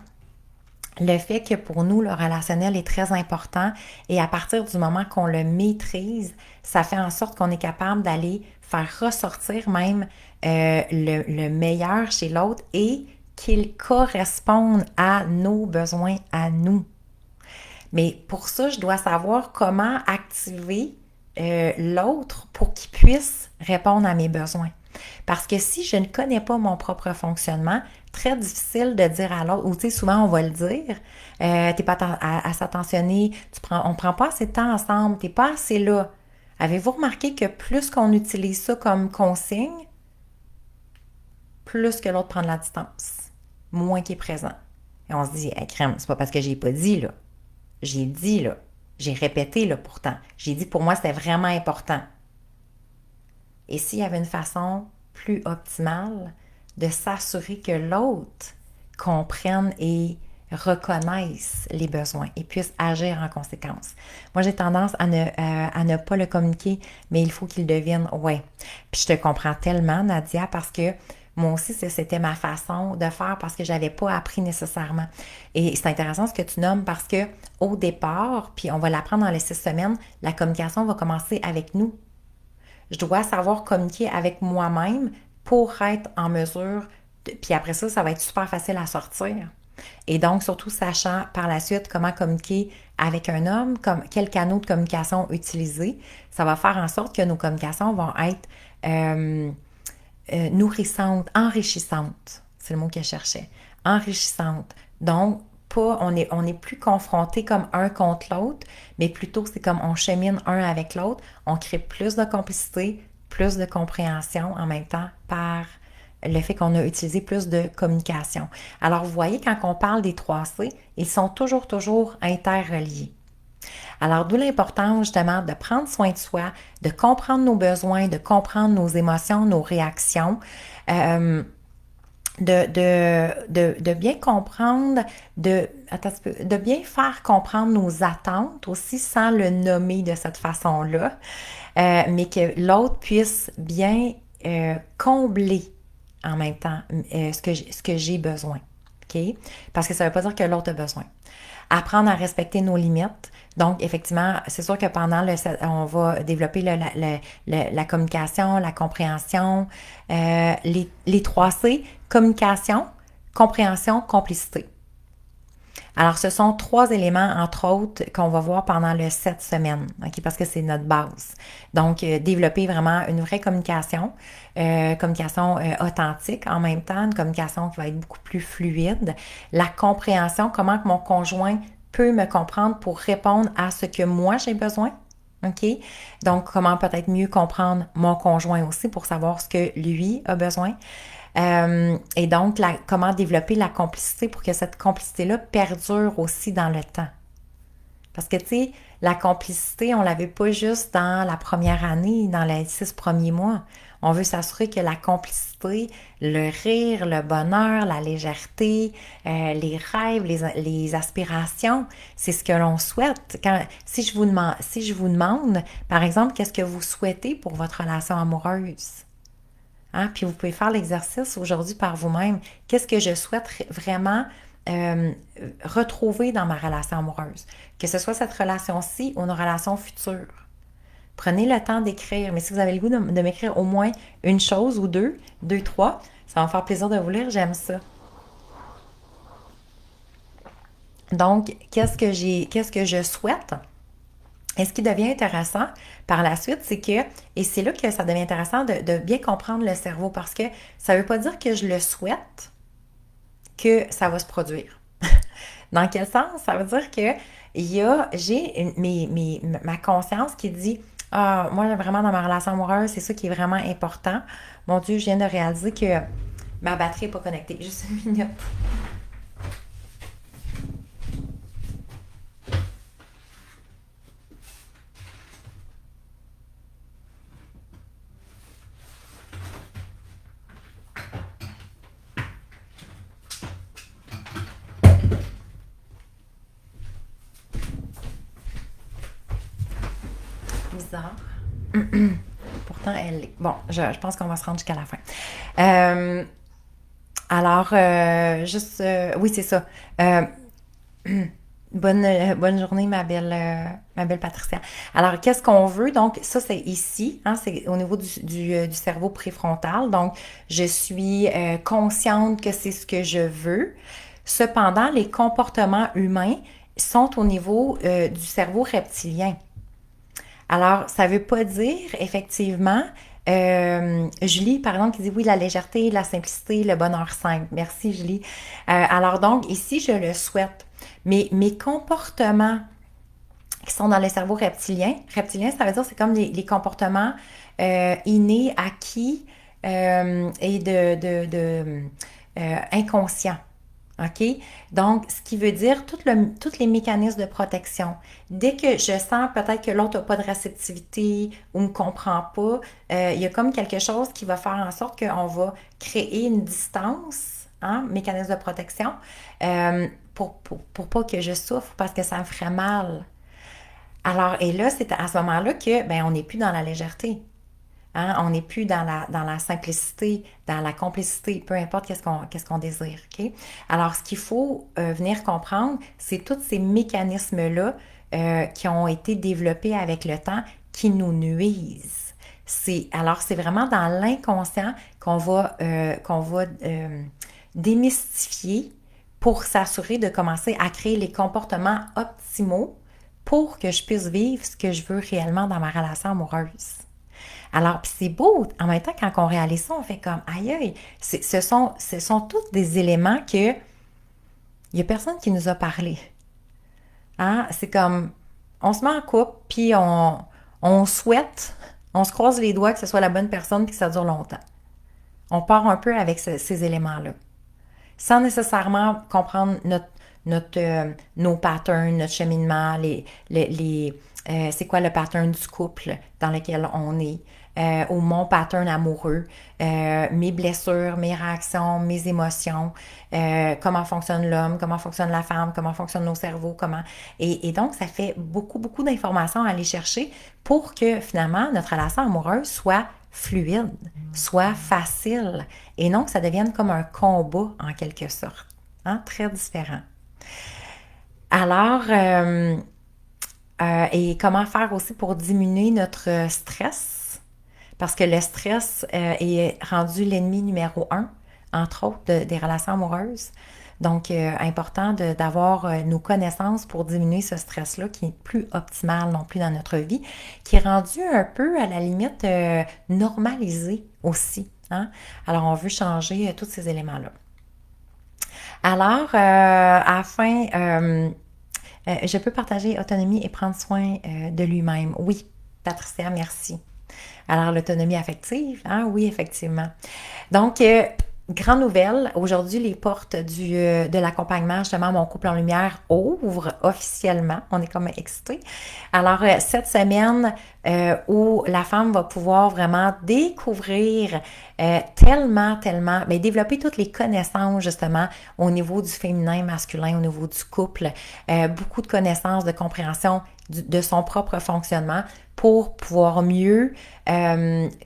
le fait que pour nous, le relationnel est très important et à partir du moment qu'on le maîtrise, ça fait en sorte qu'on est capable d'aller faire ressortir même le meilleur chez l'autre et qu'il corresponde à nos besoins, à nous. Mais pour ça, je dois savoir comment activer l'autre pour qu'il puisse répondre à mes besoins. Parce que si je ne connais pas mon propre fonctionnement, très difficile de dire à l'autre, ou tu sais, souvent on va le dire, t'es pas assez attentionné, on ne prend pas assez de temps ensemble, t'es pas assez là. Avez-vous remarqué que plus qu'on utilise ça comme consigne, plus que l'autre prend de la distance, moins qu'il est présent. Et on se dit, hey, crème, c'est pas parce que j'ai pas dit, là. J'ai dit, là. J'ai répété, là, pourtant. J'ai dit, pour moi, c'était vraiment important. Et s'il y avait une façon plus optimale de s'assurer que l'autre comprenne et reconnaisse les besoins et puisse agir en conséquence. Moi, j'ai tendance à ne pas le communiquer, mais il faut qu'il devienne « ouais ». Puis je te comprends tellement, Nadia, parce que moi aussi, c'était ma façon de faire parce que je n'avais pas appris nécessairement. Et c'est intéressant ce que tu nommes parce que au départ, puis on va l'apprendre dans les 6 semaines, la communication va commencer avec nous. Je dois savoir communiquer avec moi-même pour être en mesure, puis après ça, ça va être super facile à sortir. Et donc, surtout sachant par la suite comment communiquer avec un homme, quel canaux de communication utiliser, ça va faire en sorte que nos communications vont être nourrissantes, enrichissantes. C'est le mot que je cherchais. Enrichissantes. Donc, on n'est plus confrontés comme un contre l'autre, mais plutôt c'est comme on chemine un avec l'autre, on crée plus de complicité, plus de compréhension en même temps par le fait qu'on a utilisé plus de communication. Alors, vous voyez, quand on parle des 3C, ils sont toujours interreliés. Alors, d'où l'importance justement de prendre soin de soi, de comprendre nos besoins, de comprendre nos émotions, nos réactions, de bien comprendre, de bien faire comprendre nos attentes aussi sans le nommer de cette façon-là, mais que l'autre puisse bien combler en même temps ce que j'ai besoin. OK? Parce que ça ne veut pas dire que l'autre a besoin. Apprendre à respecter nos limites. Donc, effectivement, c'est sûr que pendant on va développer la communication, la compréhension, les 3C, communication, compréhension, complicité. Alors, ce sont 3 éléments, entre autres, qu'on va voir pendant le 7 semaines, okay, parce que c'est notre base. Donc, développer vraiment une vraie communication authentique en même temps, une communication qui va être beaucoup plus fluide. La compréhension, comment que mon conjoint peut me comprendre pour répondre à ce que moi j'ai besoin. OK? Donc, comment peut-être mieux comprendre mon conjoint aussi pour savoir ce que lui a besoin. Et donc, comment développer la complicité pour que cette complicité-là perdure aussi dans le temps. Parce que, tu sais, la complicité, on ne l'avait pas juste dans la première année, dans les 6 premiers mois. On veut s'assurer que la complicité, le rire, le bonheur, la légèreté, les rêves, les aspirations, c'est ce que l'on souhaite. Si je vous demande, par exemple, qu'est-ce que vous souhaitez pour votre relation amoureuse? Hein? Puis vous pouvez faire l'exercice aujourd'hui par vous-même. Qu'est-ce que je souhaite vraiment euh, retrouver dans ma relation amoureuse, que ce soit cette relation-ci ou une relation future. Prenez le temps d'écrire, mais si vous avez le goût de m'écrire au moins une chose ou deux, trois, ça va me faire plaisir de vous lire, j'aime ça. Donc, qu'est-ce que je souhaite? Et ce qui devient intéressant par la suite, c'est que, et c'est là que ça devient intéressant de bien comprendre le cerveau, parce que ça ne veut pas dire que je le souhaite, que ça va se produire. Dans quel sens? Ça veut dire que j'ai ma conscience qui dit, ah, moi, vraiment, dans ma relation amoureuse, c'est ça qui est vraiment important. Mon Dieu, je viens de réaliser que ma batterie n'est pas connectée. Juste une minute. Bizarre. Pourtant, elle est. Bon, je pense qu'on va se rendre jusqu'à la fin. Euh, oui, c'est ça. Euh, bonne journée, ma belle Patricia. Alors, qu'est-ce qu'on veut? Donc, ça, c'est ici, hein, c'est au niveau du cerveau préfrontal. Donc, je suis consciente que c'est ce que je veux. Cependant, les comportements humains sont au niveau du cerveau reptilien. Alors, ça ne veut pas dire, effectivement, Julie, par exemple, qui dit oui, la légèreté, la simplicité, le bonheur simple. Merci, Julie. Alors donc, ici, je le souhaite. Mais mes comportements qui sont dans le cerveau reptilien, ça veut dire c'est comme les comportements innés, acquis et inconscients. OK? Donc, ce qui veut dire tous les mécanismes de protection. Dès que je sens peut-être que l'autre n'a pas de réceptivité ou ne comprend pas, il y a comme quelque chose qui va faire en sorte qu'on va créer une distance, hein, mécanisme de protection, pour pas que je souffre parce que ça me ferait mal. Alors, et là, c'est à ce moment-là que, ben, on n'est plus dans la légèreté. Hein? On n'est plus dans la simplicité, dans la complicité, peu importe qu'est-ce qu'on désire. OK? Alors, ce qu'il faut venir comprendre, c'est tous ces mécanismes-là qui ont été développés avec le temps qui nous nuisent. Alors, c'est vraiment dans l'inconscient qu'on va démystifier pour s'assurer de commencer à créer les comportements optimaux pour que je puisse vivre ce que je veux réellement dans ma relation amoureuse. Alors, puis c'est beau, en même temps, quand on réalise ça, on fait comme, aïe, aïe, ce sont tous des éléments que il n'y a personne qui nous a parlé. Hein? C'est comme, on se met en couple, puis on souhaite, on se croise les doigts que ce soit la bonne personne, puis que ça dure longtemps. On part un peu avec ces éléments-là, sans nécessairement comprendre nos patterns, notre cheminement, c'est quoi le pattern du couple dans lequel on est, ou mon pattern amoureux, mes blessures, mes réactions, mes émotions, comment fonctionne l'homme, comment fonctionne la femme, comment fonctionnent nos cerveaux, et donc, ça fait beaucoup, beaucoup d'informations à aller chercher pour que finalement, notre relation amoureuse soit fluide, soit facile, et non que ça devienne comme un combat en quelque sorte. Hein? Très différent. Alors, et comment faire aussi pour diminuer notre stress? Parce que le stress est rendu l'ennemi numéro un, entre autres, des relations amoureuses. Donc, important d'avoir nos connaissances pour diminuer ce stress-là qui n'est plus optimal non plus dans notre vie, qui est rendu un peu, à la limite, normalisé aussi. Hein? Alors, on veut changer tous ces éléments-là. Alors, afin, je peux partager autonomie et prendre soin de lui-même. Oui, Patricia, merci. Alors, l'autonomie affective, hein? Oui, effectivement. Donc, grande nouvelle, aujourd'hui, les portes de l'accompagnement, justement, Mon couple en lumière ouvrent officiellement. On est comme excités. Alors, cette semaine où la femme va pouvoir vraiment découvrir tellement, mais développer toutes les connaissances, justement, au niveau du féminin, masculin, au niveau du couple, beaucoup de connaissances, de compréhension de son propre fonctionnement pour pouvoir mieux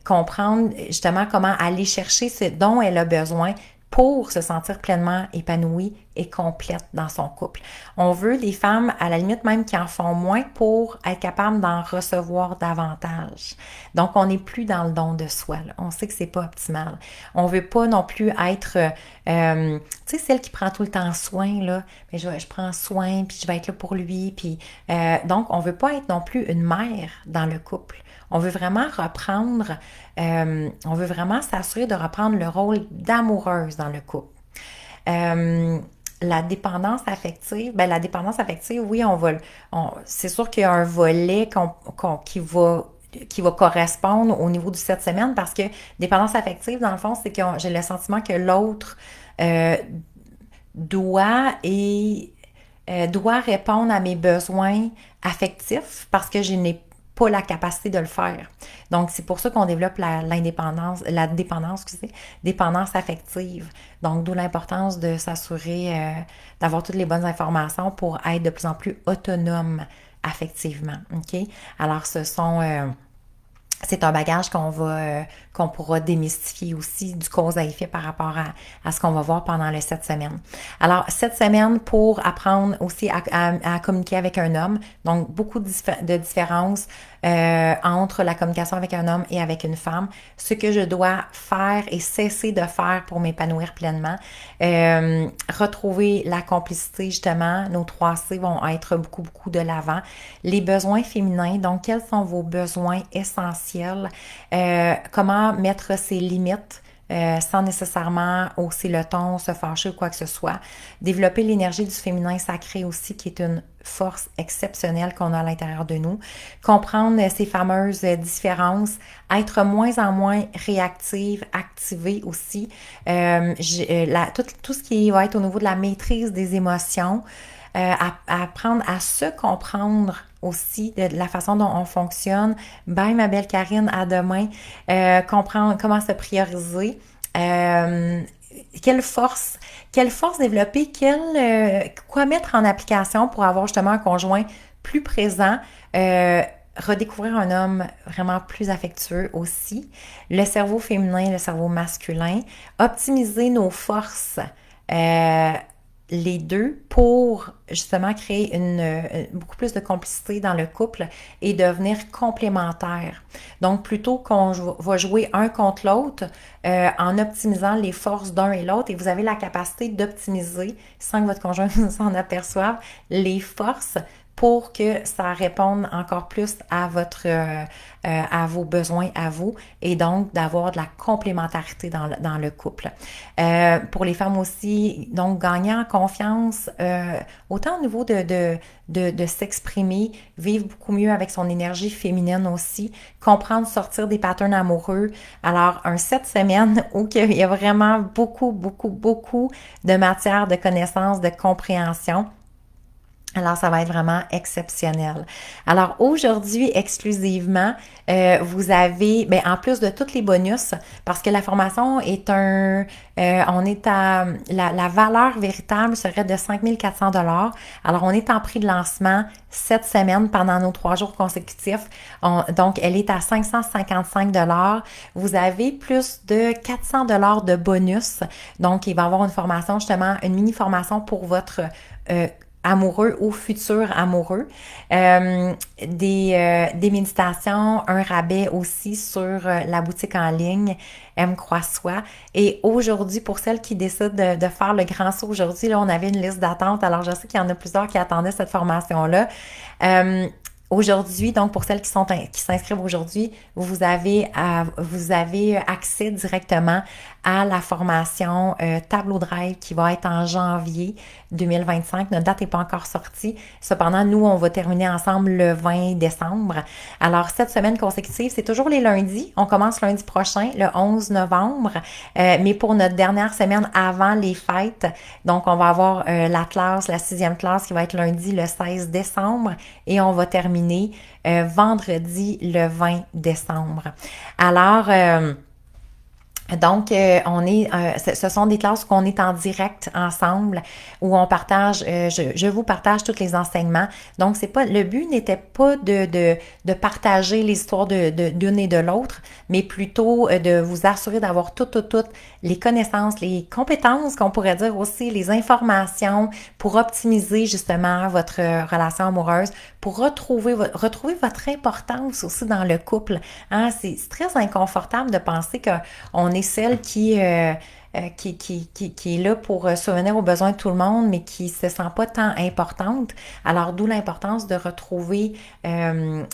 comprendre justement comment aller chercher ce dont elle a besoin pour se sentir pleinement épanouie et complète dans son couple. On veut des femmes, à la limite même, qui en font moins pour être capable d'en recevoir davantage. Donc, on n'est plus dans le don de soi, là. On sait que c'est pas optimal. On veut pas non plus être, tu sais, celle qui prend tout le temps soin, là. Mais je prends soin, puis je vais être là pour lui, puis donc, on veut pas être non plus une mère dans le couple. On veut vraiment reprendre, on veut vraiment s'assurer de reprendre le rôle d'amoureuse dans le couple. La dépendance affective, ben la dépendance affective, oui, c'est sûr qu'il y a un volet qui va correspondre au niveau du 7 semaines parce que dépendance affective, dans le fond, c'est que j'ai le sentiment que l'autre euh, doit et doit répondre à mes besoins affectifs parce que je n'ai pas la capacité de le faire. Donc, c'est pour ça qu'on développe dépendance affective. Donc, d'où l'importance de s'assurer d'avoir toutes les bonnes informations pour être de plus en plus autonome affectivement. OK? Alors, c'est un bagage qu'on pourra démystifier aussi du cause à effet par rapport à ce qu'on va voir pendant les 7 semaines. Alors, 7 semaines pour apprendre aussi à communiquer avec un homme. Donc, beaucoup de différences entre la communication avec un homme et avec une femme. Ce que je dois faire et cesser de faire pour m'épanouir pleinement. Retrouver la complicité, justement. Nos 3C vont être beaucoup, beaucoup de l'avant. Les besoins féminins. Donc, quels sont vos besoins essentiels? Comment mettre ses limites sans nécessairement hausser le ton, se fâcher ou quoi que ce soit. Développer l'énergie du féminin sacré aussi, qui est une force exceptionnelle qu'on a à l'intérieur de nous. Comprendre ces fameuses différences, être moins en moins réactive, activée aussi. Tout ce qui va être au niveau de la maîtrise des émotions, apprendre à se comprendre aussi de la façon dont on fonctionne. Bye ma belle Karine, à demain. Comprendre comment se prioriser. Quelle force développer, quoi mettre en application pour avoir justement un conjoint plus présent, redécouvrir un homme vraiment plus affectueux aussi, le cerveau féminin, le cerveau masculin, optimiser nos forces, les deux pour justement créer beaucoup plus de complicité dans le couple et devenir complémentaires. Donc, plutôt qu'on va jouer un contre l'autre en optimisant les forces d'un et l'autre, et vous avez la capacité d'optimiser, sans que votre conjoint s'en aperçoive, les forces pour que ça réponde encore plus à vos besoins à vous et donc d'avoir de la complémentarité dans le couple. Pour les femmes aussi, donc gagner en confiance, autant au niveau de s'exprimer, vivre beaucoup mieux avec son énergie féminine aussi, comprendre, sortir des patterns amoureux. Alors, un 7 semaines où il y a vraiment beaucoup, beaucoup, beaucoup de matière, de connaissances, de compréhension. Alors, ça va être vraiment exceptionnel. Alors, aujourd'hui, exclusivement, vous avez, bien, en plus de tous les bonus, parce que la formation est on est la valeur véritable serait de 5 400 $. Alors, on est en prix de lancement 7 semaines pendant nos 3 jours consécutifs. Donc, elle est à 555 $. Vous avez plus de 400 $ de bonus. Donc, il va y avoir une formation, justement, une mini-formation pour votre amoureux ou futur amoureux, des méditations, un rabais aussi sur la boutique en ligne M Croix-Soi. Et aujourd'hui, pour celles qui décident de faire le grand saut aujourd'hui, là, on avait une liste d'attente, alors je sais qu'il y en a plusieurs qui attendaient cette formation-là. Aujourd'hui, donc pour celles qui s'inscrivent aujourd'hui, vous avez accès directement à la formation Tableau de rêve qui va être en janvier 2025. Notre date n'est pas encore sortie. Cependant, nous, on va terminer ensemble le 20 décembre. Alors, cette semaine consécutive, c'est toujours les lundis. On commence lundi prochain, le 11 novembre. Mais pour notre dernière semaine avant les fêtes, donc on va avoir la 6e classe qui va être lundi le 16 décembre et on va terminer vendredi le 20 décembre. Alors, Donc, ce sont des classes où on est en direct ensemble, où on partage, je vous partage tous les enseignements. Donc, c'est pas, le but n'était pas de partager les histoires d'une et de l'autre, mais plutôt de vous assurer d'avoir toutes les connaissances, les compétences, qu'on pourrait dire aussi, les informations pour optimiser justement votre relation amoureuse, pour retrouver votre importance aussi dans le couple. Hein? C'est très inconfortable de penser qu'on est celle qui est là pour subvenir aux besoins de tout le monde, mais qui se sent pas tant importante. Alors, d'où l'importance de retrouver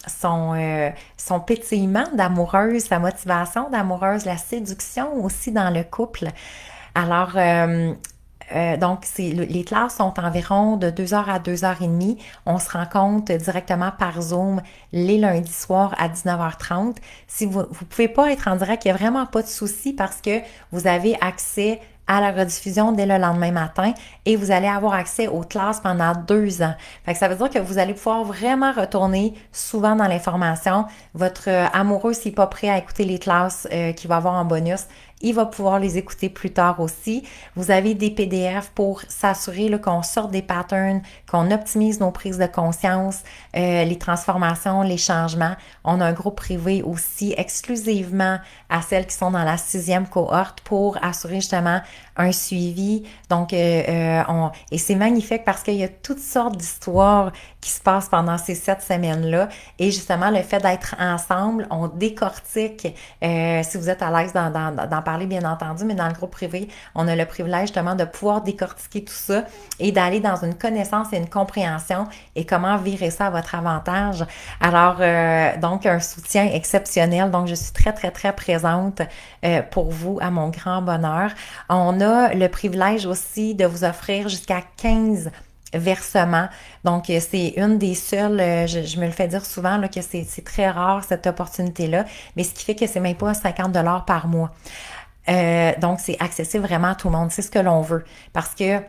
son pétillement d'amoureuse, sa motivation d'amoureuse, la séduction aussi dans le couple. Alors, donc, les classes sont environ de 2 heures à 2 heures et demie. On se rencontre directement par Zoom les lundis soirs à 19h30. Si vous ne pouvez pas être en direct, il n'y a vraiment pas de souci parce que vous avez accès à la rediffusion dès le lendemain matin et vous allez avoir accès aux classes pendant 2 ans. Fait que ça veut dire que vous allez pouvoir vraiment retourner souvent dans l'information. Votre amoureux, s'il n'est pas prêt à écouter les classes qu'il va avoir en bonus, il va pouvoir les écouter plus tard aussi. Vous avez des PDF pour s'assurer qu'on sorte des patterns, qu'on optimise nos prises de conscience, les transformations, les changements. On a un groupe privé aussi exclusivement à celles qui sont dans la 6e cohorte pour assurer justement un suivi. Donc, et c'est magnifique parce qu'il y a toutes sortes d'histoires qui se passent pendant ces 7 semaines-là. Et justement, le fait d'être ensemble, on décortique, si vous êtes à l'aise d'en parler, bien entendu, mais dans le groupe privé, on a le privilège justement de pouvoir décortiquer tout ça et d'aller dans une connaissance et une compréhension et comment virer ça à votre avantage. Alors, donc, un soutien exceptionnel. Donc, je suis très présente pour vous à mon grand bonheur. On a le privilège aussi de vous offrir jusqu'à 15 versements. Donc, c'est une des seules, je me le fais dire souvent là, que c'est très rare cette opportunité-là, mais ce qui fait que c'est même pas 50 $ par mois. Donc, c'est accessible vraiment à tout le monde. C'est ce que l'on veut. Parce que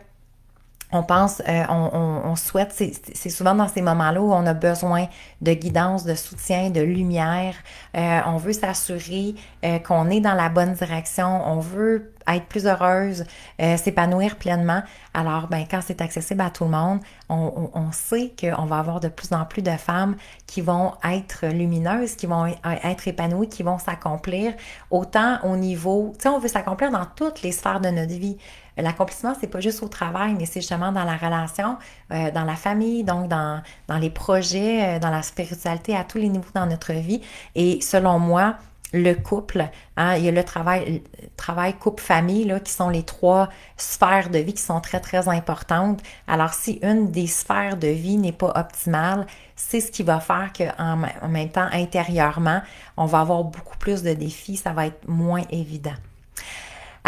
on pense, on souhaite, c'est souvent dans ces moments-là où on a besoin de guidance, de soutien, de lumière. On veut s'assurer qu'on est dans la bonne direction. On veut être plus heureuse, s'épanouir pleinement. Alors, ben, quand c'est accessible à tout le monde, on sait qu'on va avoir de plus en plus de femmes qui vont être lumineuses, qui vont être épanouies, qui vont s'accomplir, autant au niveau, tu sais, on veut s'accomplir dans toutes les sphères de notre vie. L'accomplissement, c'est pas juste au travail, mais c'est justement dans la relation, dans la famille, donc dans les projets, dans la spiritualité, à tous les niveaux dans notre vie. Et selon moi, le couple, hein, il y a le travail couple-famille, là, qui sont les 3 sphères de vie qui sont très importantes. Alors, si une des sphères de vie n'est pas optimale, c'est ce qui va faire qu'en même temps, intérieurement, on va avoir beaucoup plus de défis, ça va être moins évident.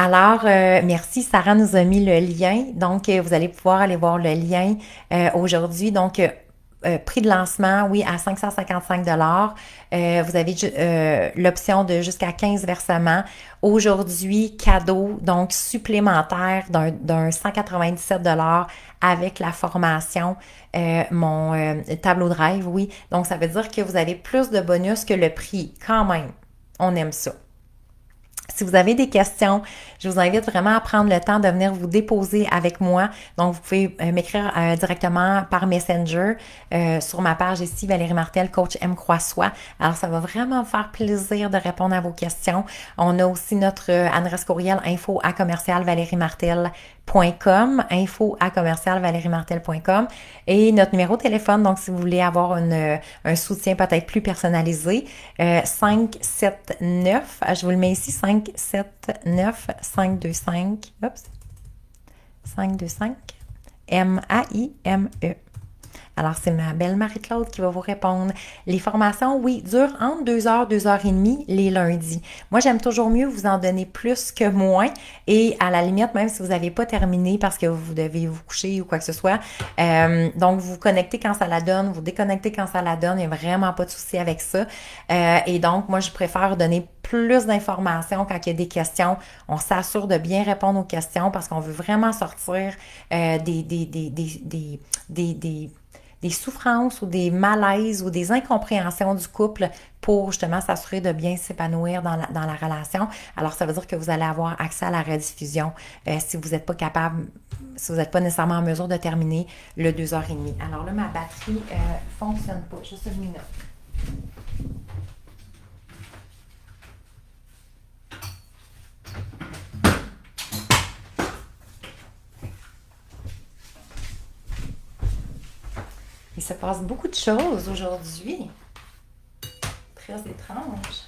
Alors, merci. Sarah nous a mis le lien. Donc, vous allez pouvoir aller voir le lien aujourd'hui. Donc, prix de lancement, oui, à 555 $. Vous avez l'option de jusqu'à 15 versements. Aujourd'hui, cadeau, donc supplémentaire d'un 197 $ avec la formation, mon tableau de rêve, oui. Donc, ça veut dire que vous avez plus de bonus que le prix. Quand même, on aime ça. Si vous avez des questions, je vous invite vraiment à prendre le temps de venir vous déposer avec moi. Donc, vous pouvez m'écrire directement par Messenger sur ma page ici, Valérie Martel, coach M. Croix-Soi. Alors, ça va vraiment me faire plaisir de répondre à vos questions. On a aussi notre adresse courriel info@valériemartel.com, info@valériemartel.com et notre numéro de téléphone. Donc, si vous voulez avoir un soutien peut-être plus personnalisé, 579, je vous le mets ici, 579-525, 525 MAIME. Alors, c'est ma belle Marie-Claude qui va vous répondre. Les formations, oui, durent entre 2 heures, 2 heures et demie les lundis. Moi, j'aime toujours mieux vous en donner plus que moins. Et à la limite, même si vous n'avez pas terminé parce que vous devez vous coucher ou quoi que ce soit, donc vous connectez quand ça la donne, vous déconnectez quand ça la donne. Il n'y a vraiment pas de souci avec ça. Et donc, moi, je préfère donner plus d'informations quand il y a des questions. On s'assure de bien répondre aux questions parce qu'on veut vraiment sortir des des souffrances ou des malaises ou des incompréhensions du couple pour justement s'assurer de bien s'épanouir dans la relation. Alors, ça veut dire que vous allez avoir accès à la rediffusion si vous n'êtes pas capable, si vous n'êtes pas nécessairement en mesure de terminer le 2h30. Alors là, ma batterie fonctionne pas. Juste une minute. Il se passe beaucoup de choses aujourd'hui. Très étrange.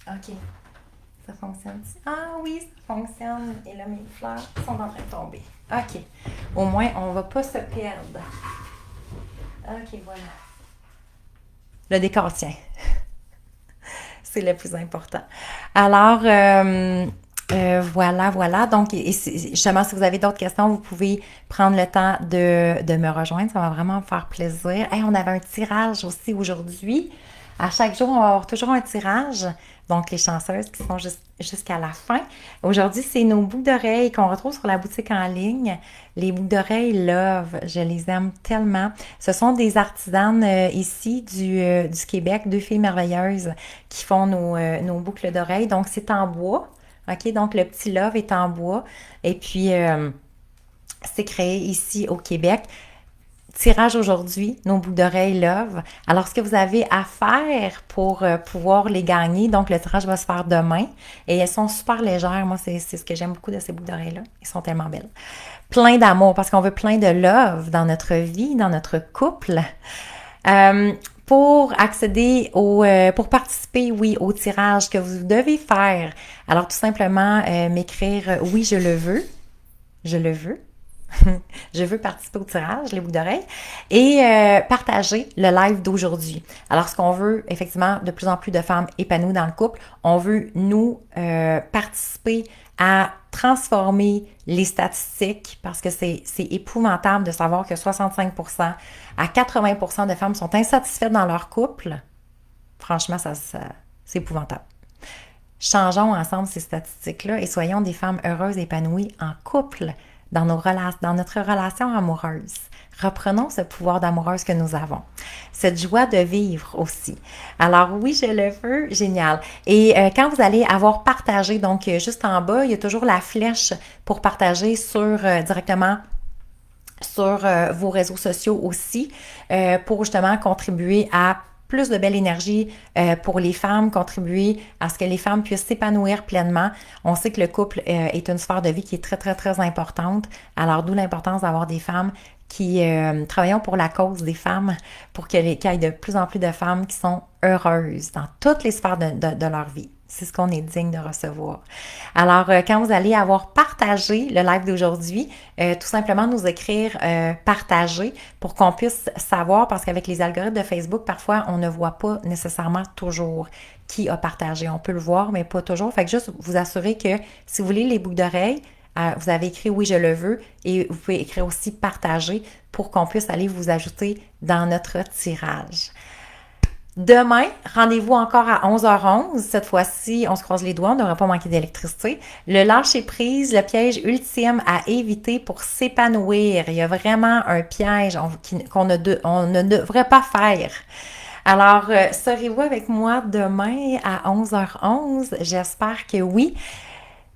OK. Ça fonctionne. Ah oui, ça fonctionne. Et là, mes fleurs sont en train de tomber. OK. Au moins, on ne va pas se perdre. OK, voilà. Le décor tient. C'est le plus important. Alors, voilà. Donc, justement, si vous avez d'autres questions, vous pouvez prendre le temps de me rejoindre. Ça va vraiment me faire plaisir. Hey, on avait un tirage aussi aujourd'hui. À chaque jour, on va avoir toujours un tirage. Donc, les chanceuses qui sont jusqu'à la fin. Aujourd'hui, c'est nos boucles d'oreilles qu'on retrouve sur la boutique en ligne. Les boucles d'oreilles Love, je les aime tellement. Ce sont des artisanes ici du Québec, deux filles merveilleuses qui font nos boucles d'oreilles. Donc, c'est en bois. OK? Donc, le petit Love est en bois. Et puis, c'est créé ici au Québec. Tirage aujourd'hui, nos boucles d'oreilles Love. Alors, ce que vous avez à faire pour pouvoir les gagner, donc le tirage va se faire demain et elles sont super légères. Moi, c'est ce que j'aime beaucoup de ces boucles d'oreilles-là. Elles sont tellement belles. Plein d'amour parce qu'on veut plein de love dans notre vie, dans notre couple. Pour accéder pour participer, oui, au tirage que vous devez faire. Alors, tout simplement, m'écrire « Oui, je le veux ». Je le veux. Je veux participer au tirage, les boucles d'oreilles, et partager le live d'aujourd'hui. Alors, ce qu'on veut, effectivement, de plus en plus de femmes épanouies dans le couple, on veut, nous, participer à transformer les statistiques parce que c'est épouvantable de savoir que 65% à 80% de femmes sont insatisfaites dans leur couple. Franchement, c'est épouvantable. Changeons ensemble ces statistiques-là et soyons des femmes heureuses et épanouies en couple. Dans notre relation amoureuse. Reprenons ce pouvoir d'amoureuse que nous avons. Cette joie de vivre aussi. Alors oui, je le veux, génial. Et quand vous allez avoir partagé, donc juste en bas, il y a toujours la flèche pour partager directement sur vos réseaux sociaux aussi, pour justement contribuer à plus de belle énergie pour les femmes, contribuer à ce que les femmes puissent s'épanouir pleinement. On sait que le couple est une sphère de vie qui est très, très, très importante. Alors, d'où l'importance d'avoir des femmes qui travaillons pour la cause des femmes, pour qu'il y ait de plus en plus de femmes qui sont heureuses dans toutes les sphères de leur vie. C'est ce qu'on est digne de recevoir. Alors, quand vous allez avoir partagé le live d'aujourd'hui, tout simplement nous écrire « partager » pour qu'on puisse savoir, parce qu'avec les algorithmes de Facebook, parfois, on ne voit pas nécessairement toujours qui a partagé. On peut le voir, mais pas toujours. Fait que juste vous assurer que si vous voulez les boucles d'oreilles, vous avez écrit « Oui, je le veux » et vous pouvez écrire aussi « partager » pour qu'on puisse aller vous ajouter dans notre tirage. Demain, rendez-vous encore à 11h11. Cette fois-ci, on se croise les doigts, on n'aura pas manqué d'électricité. Le lâcher-prise, le piège ultime à éviter pour s'épanouir. Il y a vraiment un piège on ne devrait pas faire. Alors, serez-vous avec moi demain à 11h11? J'espère que oui.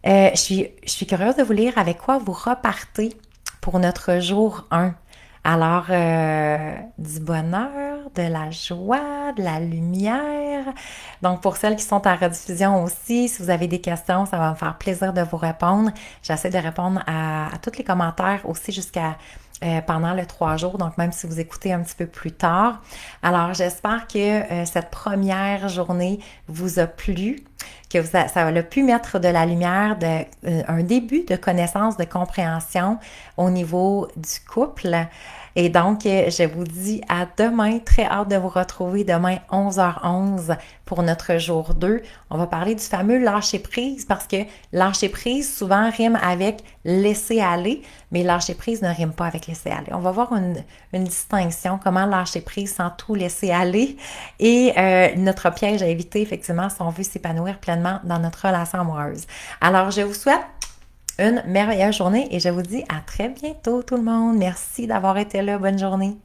Je suis curieuse de vous lire avec quoi vous repartez pour notre jour 1. Alors, du bonheur, de la joie, de la lumière. Donc, pour celles qui sont en rediffusion aussi, si vous avez des questions, ça va me faire plaisir de vous répondre. J'essaie de répondre à tous les commentaires aussi jusqu'à pendant le 3 jours, donc même si vous écoutez un petit peu plus tard. Alors, j'espère que cette première journée vous a plu, que ça a pu mettre de la lumière, un début de connaissance, de compréhension au niveau du couple. Et donc, je vous dis à demain. Très hâte de vous retrouver demain 11h11 pour notre jour 2. On va parler du fameux lâcher-prise parce que lâcher-prise souvent rime avec laisser aller, mais lâcher-prise ne rime pas avec laisser aller. On va voir une distinction, comment lâcher-prise sans tout laisser aller et notre piège à éviter effectivement si on veut s'épanouir pleinement dans notre relation amoureuse. Alors, je vous souhaite une merveilleuse journée et je vous dis à très bientôt tout le monde. Merci d'avoir été là. Bonne journée.